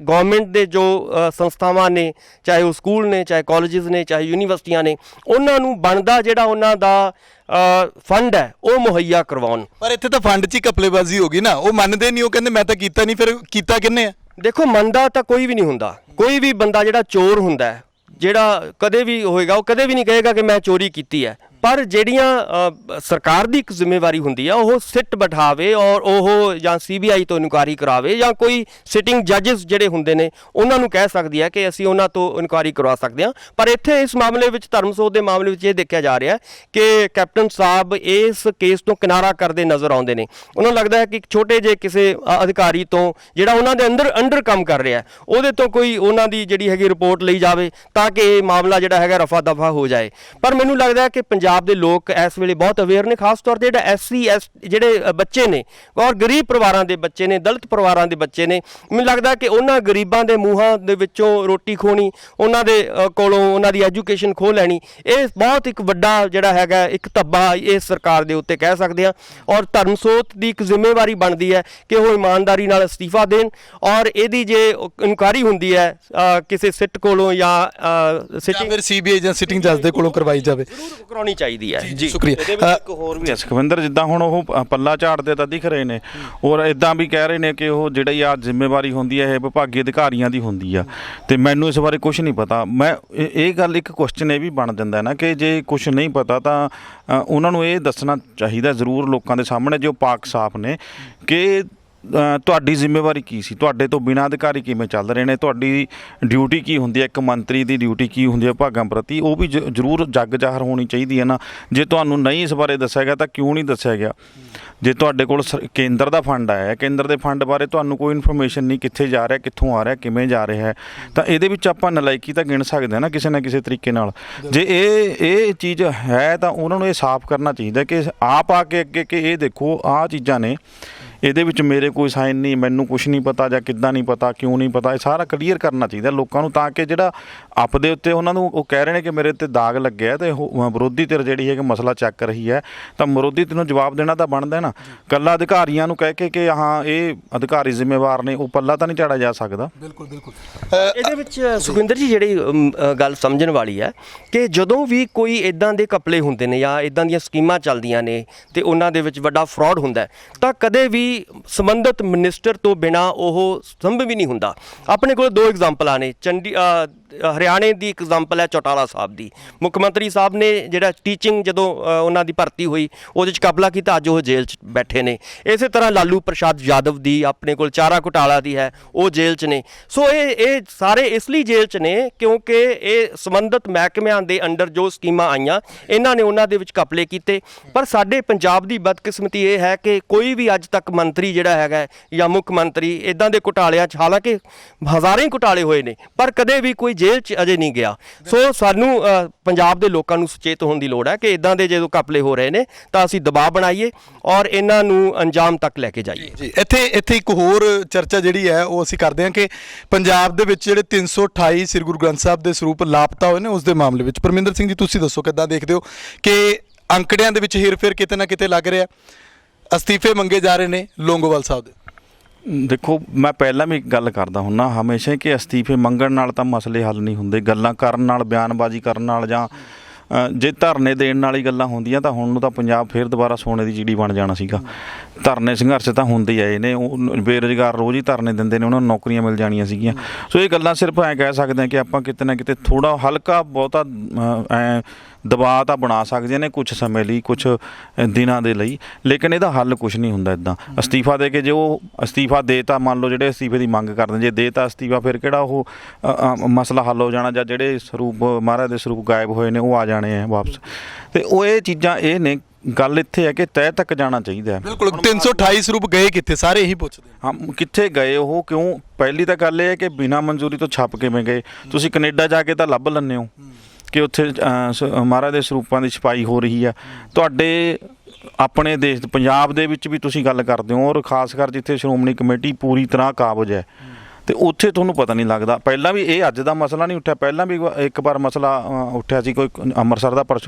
ਗੌਰਮੈਂਟ ਦੇ ਜੋ ਸੰਸਥਾਵਾਂ ਨੇ, ਚਾਹੇ ਉਹ ਸਕੂਲ ਨੇ, ਚਾਹੇ ਕਾਲਜਿਸ ਨੇ, ਚਾਹੇ ਯੂਨੀਵਰਸਿਟੀਆਂ ਨੇ, ਉਹਨਾਂ ਨੂੰ ਬਣਦਾ ਜਿਹੜਾ ਉਹਨਾਂ ਦਾ ਫੰਡ ਹੈ ਉਹ ਮੁਹੱਈਆ ਕਰਵਾਉਣ। ਪਰ ਇੱਥੇ ਤਾਂ ਫੰਡ 'ਚ ਹੀ ਘਪਲੇਬਾਜ਼ੀ ਹੋ ਗਈ ਨਾ। ਉਹ ਮੰਨਦੇ ਨਹੀਂ, ਉਹ ਕਹਿੰਦੇ ਮੈਂ ਤਾਂ ਕੀਤਾ ਨਹੀਂ। ਫਿਰ ਕੀਤਾ ਕਿਹਨੇ ਆ? ਦੇਖੋ, ਮੰਨਦਾ ਤਾਂ ਕੋਈ ਵੀ ਨਹੀਂ ਹੁੰਦਾ। ਕੋਈ ਵੀ ਬੰਦਾ ਜਿਹੜਾ ਚੋਰ ਹੁੰਦਾ ਹੈ, ਜਿਹੜਾ ਕਦੇ ਵੀ ਹੋਏਗਾ, ਉਹ ਕਦੇ ਵੀ ਨਹੀਂ ਕਹੇਗਾ ਕਿ ਮੈਂ ਚੋਰੀ ਕੀਤੀ ਹੈ। ਪਰ ਜਿਹੜੀਆਂ ਸਰਕਾਰ ਦੀ ਇੱਕ ਜ਼ਿੰਮੇਵਾਰੀ ਹੁੰਦੀ ਆ, ਉਹ ਸਿੱਟ ਬਿਠਾਵੇ ਔਰ ਉਹ ਜਾਂ CBI ਤੋਂ ਇਨਕੁਆਇਰੀ ਕਰਾਵੇ ਜਾਂ ਕੋਈ ਸਿਟਿੰਗ ਜੱਜਸ ਜਿਹੜੇ ਹੁੰਦੇ ਨੇ ਉਹਨਾਂ ਨੂੰ ਕਹਿ ਸਕਦੀ ਹੈ ਕਿ ਅਸੀਂ ਉਹਨਾਂ ਤੋਂ ਇਨਕੁਆਇਰੀ ਕਰਵਾ ਸਕਦੇ ਹਾਂ। ਪਰ ਇੱਥੇ ਇਸ ਮਾਮਲੇ ਵਿੱਚ, ਧਰਮਸੋਤ ਦੇ ਮਾਮਲੇ ਵਿੱਚ ਇਹ ਦੇਖਿਆ ਜਾ ਰਿਹਾ ਕਿ ਕੈਪਟਨ ਸਾਹਿਬ ਇਸ ਕੇਸ ਤੋਂ ਕਿਨਾਰਾ ਕਰਦੇ ਨਜ਼ਰ ਆਉਂਦੇ ਨੇ। ਉਹਨਾਂ ਨੂੰ ਲੱਗਦਾ ਹੈ ਕਿ ਇੱਕ ਛੋਟੇ ਜਿਹੇ ਕਿਸੇ ਅਧਿਕਾਰੀ ਤੋਂ ਜਿਹੜਾ ਉਹਨਾਂ ਦੇ ਅੰਡਰ ਕੰਮ ਕਰ ਰਿਹਾ, ਉਹਦੇ ਤੋਂ ਕੋਈ ਉਹਨਾਂ ਦੀ ਜਿਹੜੀ ਹੈਗੀ ਰਿਪੋਰਟ ਲਈ ਜਾਵੇ ਤਾਂ ਕਿ ਇਹ ਮਾਮਲਾ ਜਿਹੜਾ ਹੈਗਾ ਰਫਾ ਦਫਾ ਹੋ ਜਾਏ। ਪਰ ਮੈਨੂੰ ਲੱਗਦਾ ਕਿ ਪੰਜਾਬ ਦੇ ਲੋਕ ਇਸ ਵੇਲੇ ਬਹੁਤ ਅਵੇਅਰ ਨੇ, ਖਾਸ ਤੌਰ ਤੇ ਜਿਹੜਾ SC ਜਿਹੜੇ ਬੱਚੇ ਨੇ ਔਰ ਗਰੀਬ ਪਰਿਵਾਰਾਂ ਦੇ ਬੱਚੇ ਨੇ, ਦਲਿਤ ਪਰਿਵਾਰਾਂ ਦੇ ਬੱਚੇ ਨੇ। ਮੈਨੂੰ ਲੱਗਦਾ ਕਿ ਉਹਨਾਂ ਗਰੀਬਾਂ ਦੇ ਮੂੰਹਾਂ ਦੇ ਵਿੱਚੋਂ ਰੋਟੀ ਖੋਣੀ, ਉਹਨਾਂ ਦੇ ਕੋਲੋਂ ਉਹਨਾਂ ਦੀ ਐਜੂਕੇਸ਼ਨ ਖੋਹ ਲੈਣੀ, ਇਹ ਬਹੁਤ ਇੱਕ ਵੱਡਾ ਜਿਹੜਾ ਹੈਗਾ ਇੱਕ ਧੱਬਾ ਇਸ ਸਰਕਾਰ ਦੇ ਉੱਤੇ ਕਹਿ ਸਕਦੇ ਹਾਂ। ਔਰ ਧਰਮਸੋਤ ਦੀ ਇੱਕ ਜ਼ਿੰਮੇਵਾਰੀ ਬਣਦੀ ਹੈ ਕਿ ਉਹ ਇਮਾਨਦਾਰੀ ਨਾਲ ਅਸਤੀਫਾ ਦੇਣ ਔਰ ਇਹਦੀ ਜੇ ਇਨਕੁਆਇਰੀ ਹੁੰਦੀ ਹੈ ਕਿਸੇ ਸਿੱਟ ਕੋਲੋਂ ਜਾਂ ਫਿਰ CBI ਜਾਂ ਸਿਟਿੰਗ ਜੱਜ ਦੇ ਕੋਲੋਂ ਕਰਵਾਈ ਜਾਵੇ। ਕਰਾਉਣੀ ਚਾਹੀਦੀ ਹੈ ਜੀ। ਸ਼ੁਕਰੀਆ। ਇਹਦੇ ਵਿੱਚ ਇੱਕ ਹੋਰ ਵੀ ਹੈ ਸੁਖਵਿੰਦਰ, ਜਿੱਦਾਂ ਹੁਣ ਉਹ ਪੱਲਾ ਝਾੜਦੇ ਤਾਂ ਦਿਖ ਰਹੇ ਨੇ, ਔਰ ਇਦਾਂ ਵੀ ਕਹਿ ਰਹੇ ਨੇ ਕਿ ਉਹ ਜਿਹੜੀ ਆ ਜ਼ਿੰਮੇਵਾਰੀ ਹੁੰਦੀ ਹੈ ਇਹ ਵਿਭਾਗੀ ਅਧਿਕਾਰੀਆਂ ਦੀ ਹੁੰਦੀ ਆ, ਤੇ ਮੈਨੂੰ ਇਸ ਬਾਰੇ ਕੁਝ ਨਹੀਂ ਪਤਾ। ਮੈਂ ਇਹ ਗੱਲ, ਇੱਕ ਕੁਐਸਚਨ ਇਹ ਵੀ ਬਣ ਜਾਂਦਾ ਨਾ ਕਿ ਜੇ ਕੁਝ ਨਹੀਂ ਪਤਾ ਤਾਂ ਉਹਨਾਂ ਨੂੰ ਇਹ ਦੱਸਣਾ ਚਾਹੀਦਾ ਜ਼ਰੂਰ ਲੋਕਾਂ ਦੇ ਸਾਹਮਣੇ, ਜੋ ਪਾਕ ਸਾਫ ਨੇ, ਕਿ ਤੁਹਾਡੀ ਜ਼ਿੰਮੇਵਾਰੀ ਕੀ ਸੀ, ਤੁਹਾਡੇ ਤੋਂ ਬਿਨਾਂ ਅਧਿਕਾਰੀ ਕਿਵੇਂ ਚੱਲ ਰਹੇ ਨੇ, ਤੁਹਾਡੀ ਡਿਊਟੀ ਕੀ ਹੁੰਦੀ ਹੈ, ਇੱਕ ਮੰਤਰੀ ਦੀ ਡਿਊਟੀ ਕੀ ਹੁੰਦੀ ਹੈ ਵਿਭਾਗਾਂ ਪ੍ਰਤੀ, ਉਹ ਵੀ ਜ਼ਰੂਰ ਜੱਗ ਜ਼ਾਹਰ ਹੋਣੀ ਚਾਹੀਦੀ ਹੈ ਨਾ। ਜੇ ਤੁਹਾਨੂੰ ਨਹੀਂ ਇਸ ਬਾਰੇ ਦੱਸਿਆ ਗਿਆ ਤਾਂ ਕਿਉਂ ਨਹੀਂ ਦੱਸਿਆ ਗਿਆ? ਜੇ ਤੁਹਾਡੇ ਕੋਲ ਕੇਂਦਰ ਦਾ ਫੰਡ ਆਇਆ, ਕੇਂਦਰ ਦੇ ਫੰਡ ਬਾਰੇ ਤੁਹਾਨੂੰ ਕੋਈ ਇਨਫੋਰਮੇਸ਼ਨ ਨਹੀਂ, ਕਿੱਥੇ ਜਾ ਰਿਹਾ, ਕਿੱਥੋਂ ਆ ਰਿਹਾ, ਕਿਵੇਂ ਜਾ ਰਿਹਾ ਹੈ, ਤਾਂ ਇਹਦੇ ਵਿੱਚ ਆਪਾਂ ਨਲਾਇਕੀ ਤਾਂ ਗਿਣ ਸਕਦੇ ਹਾਂ ਨਾ ਕਿਸੇ ਨਾ ਕਿਸੇ ਤਰੀਕੇ ਨਾਲ। ਜੇ ਇਹ ਚੀਜ਼ ਹੈ ਤਾਂ ਉਹਨਾਂ ਨੂੰ ਇਹ ਸਾਫ਼ ਕਰਨਾ ਚਾਹੀਦਾ ਕਿ ਆਪ ਆ ਕੇ ਅੱਗੇ ਕਿ ਇਹ ਦੇਖੋ ਆਹ ਚੀਜ਼ਾਂ ਨੇ, ਇਹਦੇ ਵਿੱਚ ਮੇਰੇ ਕੋਈ ਸਾਈਨ ਨਹੀਂ, ਮੈਨੂੰ ਕੁਝ ਨਹੀਂ ਪਤਾ ਜਾਂ ਕਿੱਦਾਂ ਨਹੀਂ ਪਤਾ, ਕਿਉਂ ਨਹੀਂ ਪਤਾ, ਇਹ ਸਾਰਾ ਕਲੀਅਰ ਕਰਨਾ ਚਾਹੀਦਾ ਲੋਕਾਂ ਨੂੰ, ਤਾਂ ਕਿ ਜਿਹੜਾ ਆਪਦੇ ਉੱਤੇ ਉਹਨਾਂ ਨੂੰ ਉਹ ਕਹਿ ਰਹੇ ਨੇ ਕਿ ਮੇਰੇ ਉੱਤੇ ਦਾਗ ਲੱਗਿਆ ਤੇ ਵਿਰੋਧੀ ਧਿਰ ਜਿਹੜੀ ਹੈ ਕਿ ਮਸਲਾ ਚੱਕ ਰਹੀ ਹੈ, ਤਾਂ ਵਿਰੋਧੀ ਧਿਰ ਨੂੰ ਜਵਾਬ ਦੇਣਾ ਤਾਂ ਬਣਦਾ ਨਾ। ਕੱਲਾ ਅਧਿਕਾਰੀਆਂ ਨੂੰ ਕਹਿ ਕੇ ਕਿ ਹਾਂ ਇਹ ਅਧਿਕਾਰੀ ਜ਼ਿੰਮੇਵਾਰ ਨੇ, ਉਹ ਪੱਲਾ ਤਾਂ ਨਹੀਂ ਝਾੜਿਆ ਜਾ ਸਕਦਾ। ਬਿਲਕੁਲ ਬਿਲਕੁਲ। ਇਹਦੇ ਵਿੱਚ ਸੁਖਵਿੰਦਰ ਜੀ ਜਿਹੜੀ ਗੱਲ ਸਮਝਣ ਵਾਲੀ ਹੈ ਕਿ ਜਦੋਂ ਵੀ ਕੋਈ ਇਦਾਂ ਦੇ ਘਪਲੇ ਹੁੰਦੇ ਨੇ ਜਾਂ ਇਦਾਂ ਦੀਆਂ ਸਕੀਮਾਂ ਚੱਲਦੀਆਂ ਨੇ ਤੇ ਉਹਨਾਂ ਦੇ ਵਿੱਚ ਵੱਡਾ ਫਰਾਡ ਹੁੰਦਾ ਤਾਂ ਕਦੇ ਵੀ ਸੰਬੰਧਿਤ ਮਿਨਿਸਟਰ ਤੋਂ ਬਿਨਾ ਉਹ ਸੰਭਵ ਹੀ ਨਹੀਂ ਹੁੰਦਾ। ਆਪਣੇ ਕੋਲ 2 ਐਗਜ਼ਾਮਪਲਾਂ ਨੇ। ਹਰਿਆਣੇ ਦੀ ਇੱਕ ਐਗਜ਼ਾਮਪਲ ਹੈ ਚੌਟਾਲਾ ਸਾਹਿਬ ਦੀ। ਮੁੱਖ ਮੰਤਰੀ ਸਾਹਿਬ ਨੇ ਜਿਹੜਾ ਟੀਚਿੰਗ ਜਦੋਂ ਉਹਨਾਂ ਦੀ ਭਰਤੀ ਹੋਈ ਉਹਦੇ 'ਚ ਕਬਲਾ ਕੀਤਾ, ਅੱਜ ਉਹ ਜੇਲ੍ਹ 'ਚ ਬੈਠੇ ਨੇ। ਇਸੇ ਤਰ੍ਹਾਂ ਲਾਲੂ ਪ੍ਰਸਾਦ ਯਾਦਵ ਦੀ ਆਪਣੇ ਕੋਲ ਚਾਰਾ ਘੁਟਾਲਾ ਦੀ ਹੈ, ਉਹ ਜੇਲ੍ਹ 'ਚ ਨੇ। ਸੋ ਇਹ ਸਾਰੇ ਇਸ ਲਈ ਜੇਲ੍ਹ 'ਚ ਨੇ ਕਿਉਂਕਿ ਇਹ ਸੰਬੰਧਿਤ ਮਹਿਕਮਿਆਂ ਦੇ ਅੰਡਰ ਜੋ ਸਕੀਮਾਂ ਆਈਆਂ ਇਹਨਾਂ ਨੇ ਉਹਨਾਂ ਦੇ ਵਿੱਚ ਘਪਲੇ ਕੀਤੇ। ਪਰ ਸਾਡੇ ਪੰਜਾਬ ਦੀ ਬਦਕਿਸਮਤੀ ਇਹ ਹੈ ਕਿ ਕੋਈ ਵੀ ਅੱਜ ਤੱਕ ਮੰਤਰੀ ਜਿਹੜਾ ਹੈਗਾ ਜਾਂ ਮੁੱਖ ਮੰਤਰੀ ਇਦਾਂ ਦੇ ਘੁਟਾਲਿਆਂ 'ਚ, ਹਾਲਾਂਕਿ ਹਜ਼ਾਰਾਂ ਹੀ ਘੁਟਾਲੇ ਹੋਏ ਨੇ, ਪਰ ਕਦੇ ਵੀ ਕੋਈ ਜੇਲ੍ਹ 'ਚ ਅਜੇ ਨਹੀਂ ਗਿਆ। ਸੋ ਸਾਨੂੰ ਪੰਜਾਬ ਦੇ ਲੋਕਾਂ ਨੂੰ ਸੁਚੇਤ ਹੋਣ ਦੀ ਲੋੜ ਹੈ ਕਿ ਇਦਾਂ ਦੇ ਜਦੋਂ ਘਪਲੇ ਹੋ ਰਹੇ ਨੇ ਤਾਂ ਅਸੀਂ ਦਬਾਅ ਬਣਾਈਏ ਔਰ ਇਹਨਾਂ ਨੂੰ ਅੰਜਾਮ ਤੱਕ ਲੈ ਕੇ ਜਾਈਏ। ਜੀ, ਇੱਥੇ ਇੱਕ ਹੋਰ ਚਰਚਾ ਜਿਹੜੀ ਹੈ ਉਹ ਅਸੀਂ ਕਰਦੇ ਹਾਂ ਕਿ ਪੰਜਾਬ ਦੇ ਵਿੱਚ ਜਿਹੜੇ 328 ਸ੍ਰੀ ਗੁਰੂ ਗ੍ਰੰਥ ਸਾਹਿਬ ਦੇ ਸਰੂਪ ਲਾਪਤਾ ਹੋਏ ਨੇ ਉਸ ਦੇ ਮਾਮਲੇ ਵਿੱਚ ਪਰਮਿੰਦਰ ਸਿੰਘ ਜੀ ਤੁਸੀਂ ਦੱਸੋ ਕਿੱਦਾਂ ਦੇਖਦੇ ਹੋ ਕਿ ਅੰਕੜਿਆਂ ਦੇ ਵਿੱਚ ਹੇਰ-ਫੇਰ ਕਿਤੇ ਨਾ ਕਿਤੇ ਲੱਗ ਰਿਹਾ, ਅਸਤੀਫੇ ਮੰਗੇ ਜਾ ਰਹੇ ਨੇ ਲੌਂਗੋਵਾਲ ਸਾਹਿਬ ਦੇ? ਦੇਖੋ, ਮੈਂ ਪਹਿਲਾਂ ਵੀ ਇੱਕ ਗੱਲ ਕਰਦਾ ਹੁੰਦਾ ਹਮੇਸ਼ਾ ਕਿ ਅਸਤੀਫੇ ਮੰਗਣ ਨਾਲ ਤਾਂ ਮਸਲੇ ਹੱਲ ਨਹੀਂ ਹੁੰਦੇ, ਗੱਲਾਂ ਕਰਨ ਨਾਲ, ਬਿਆਨਬਾਜ਼ੀ ਕਰਨ ਨਾਲ, ਜਾਂ ਜੇ ਧਰਨੇ ਦੇਣ ਨਾਲ ਹੀ ਗੱਲਾਂ ਹੁੰਦੀਆਂ ਤਾਂ ਹੁਣ ਨੂੰ ਤਾਂ ਪੰਜਾਬ ਫਿਰ ਦੁਬਾਰਾ ਸੋਨੇ ਦੀ ਚਿੜੀ ਬਣ ਜਾਣਾ ਸੀਗਾ। ਧਰਨੇ ਸੰਘਰਸ਼ ਤਾਂ ਹੁੰਦੇ ਹੀ ਆਏ ਨੇ, ਉਹ ਬੇਰੁਜ਼ਗਾਰ ਰੋਜ਼ ਹੀ ਧਰਨੇ ਦਿੰਦੇ ਨੇ, ਉਹਨਾਂ ਨੂੰ ਨੌਕਰੀਆਂ ਮਿਲ ਜਾਣੀਆਂ ਸੀਗੀਆਂ। ਸੋ ਇਹ ਗੱਲਾਂ ਸਿਰਫ ਐਂ ਕਹਿ ਸਕਦੇ ਹਾਂ ਕਿ ਆਪਾਂ ਕਿਤੇ ਨਾ ਕਿਤੇ ਥੋੜ੍ਹਾ ਹਲਕਾ ਬਹੁਤਾ ਐਂ ਦਬਾਅ ਤਾਂ ਬਣਾ ਸਕਦੇ ਨੇ ਕੁਝ ਸਮੇਂ ਲਈ, ਕੁਝ ਦਿਨਾਂ ਦੇ ਲਈ, ਲੇਕਿਨ ਇਹਦਾ ਹੱਲ ਕੁਝ ਨਹੀਂ ਹੁੰਦਾ ਇੱਦਾਂ ਅਸਤੀਫਾ ਦੇ ਕੇ। ਜੇ ਉਹ ਅਸਤੀਫਾ ਦੇ ਤਾਂ ਮੰਨ ਲਓ ਜਿਹੜੇ ਅਸਤੀਫੇ ਦੀ ਮੰਗ ਕਰਦੇ, ਜੇ ਦੇ ਤਾਂ ਅਸਤੀਫਾ ਫਿਰ ਕਿਹੜਾ ਉਹ ਮਸਲਾ ਹੱਲ ਹੋ ਜਾਣਾ, ਜਾਂ ਜਿਹੜੇ ਸਰੂਪ ਮਹਾਰਾਜ ਦੇ ਸਰੂਪ ਗਾਇਬ ਹੋਏ ਨੇ ਉਹ ਆ ਜਾਣੇ ਆ ਵਾਪਸ। ਤੇ ਉਹ ਇਹ ਚੀਜ਼ਾਂ ਇਹ ਨੇ, ਗੱਲ ਇੱਥੇ ਹੈ ਕਿ ਤਹਿ ਤੱਕ ਜਾਣਾ ਚਾਹੀਦਾ ਹੈ। ਬਿਲਕੁਲ। 328 ਸਰੂਪ ਗਏ ਕਿੱਥੇ, ਸਾਰੇ ਇਹੀ ਪੁੱਛਦੇ ਹਾਂ ਕਿੱਥੇ ਗਏ ਉਹ, ਕਿਉਂ? ਪਹਿਲੀ ਤਾਂ ਗੱਲ ਇਹ ਹੈ ਕਿ ਬਿਨਾਂ ਮਨਜ਼ੂਰੀ ਤੋਂ ਛੱਪ ਕਿਵੇਂ ਗਏ? ਤੁਸੀਂ ਕੈਨੇਡਾ ਜਾ ਕੇ ਤਾਂ ਲੱਭ ਲੈਂਦੇ ਹੋ ਕਿ ਉੱਥੇ ਮਹਾਰਾਜ ਦੇ ਸਰੂਪਾਂ ਦੀ ਛਪਾਈ ਹੋ ਰਹੀ ਆ। ਤੁਹਾਡੇ ਆਪਣੇ ਦੇਸ਼ ਪੰਜਾਬ ਦੇ ਵਿੱਚ ਵੀ ਤੁਸੀਂ ਗੱਲ ਕਰਦੇ ਹੋ, ਔਰ ਖਾਸ ਕਰ ਜਿੱਥੇ ਸ਼੍ਰੋਮਣੀ ਕਮੇਟੀ ਪੂਰੀ ਤਰ੍ਹਾਂ ਕਾਬਜ਼ ਹੈ, ਤੇ ਉੱਥੇ ਤੁਹਾਨੂੰ ਪਤਾ ਨਹੀਂ ਲੱਗਦਾ। ਪਹਿਲਾਂ ਵੀ ਇਹ ਅੱਜ ਦਾ ਮਸਲਾ ਨਹੀਂ ਉੱਠਿਆ, ਪਹਿਲਾਂ ਵੀ ਇੱਕ ਵਾਰ ਮਸਲਾ ਉੱਠਿਆ ਸੀ, ਕੋਈ ਅੰਮ੍ਰਿਤਸਰ ਦਾ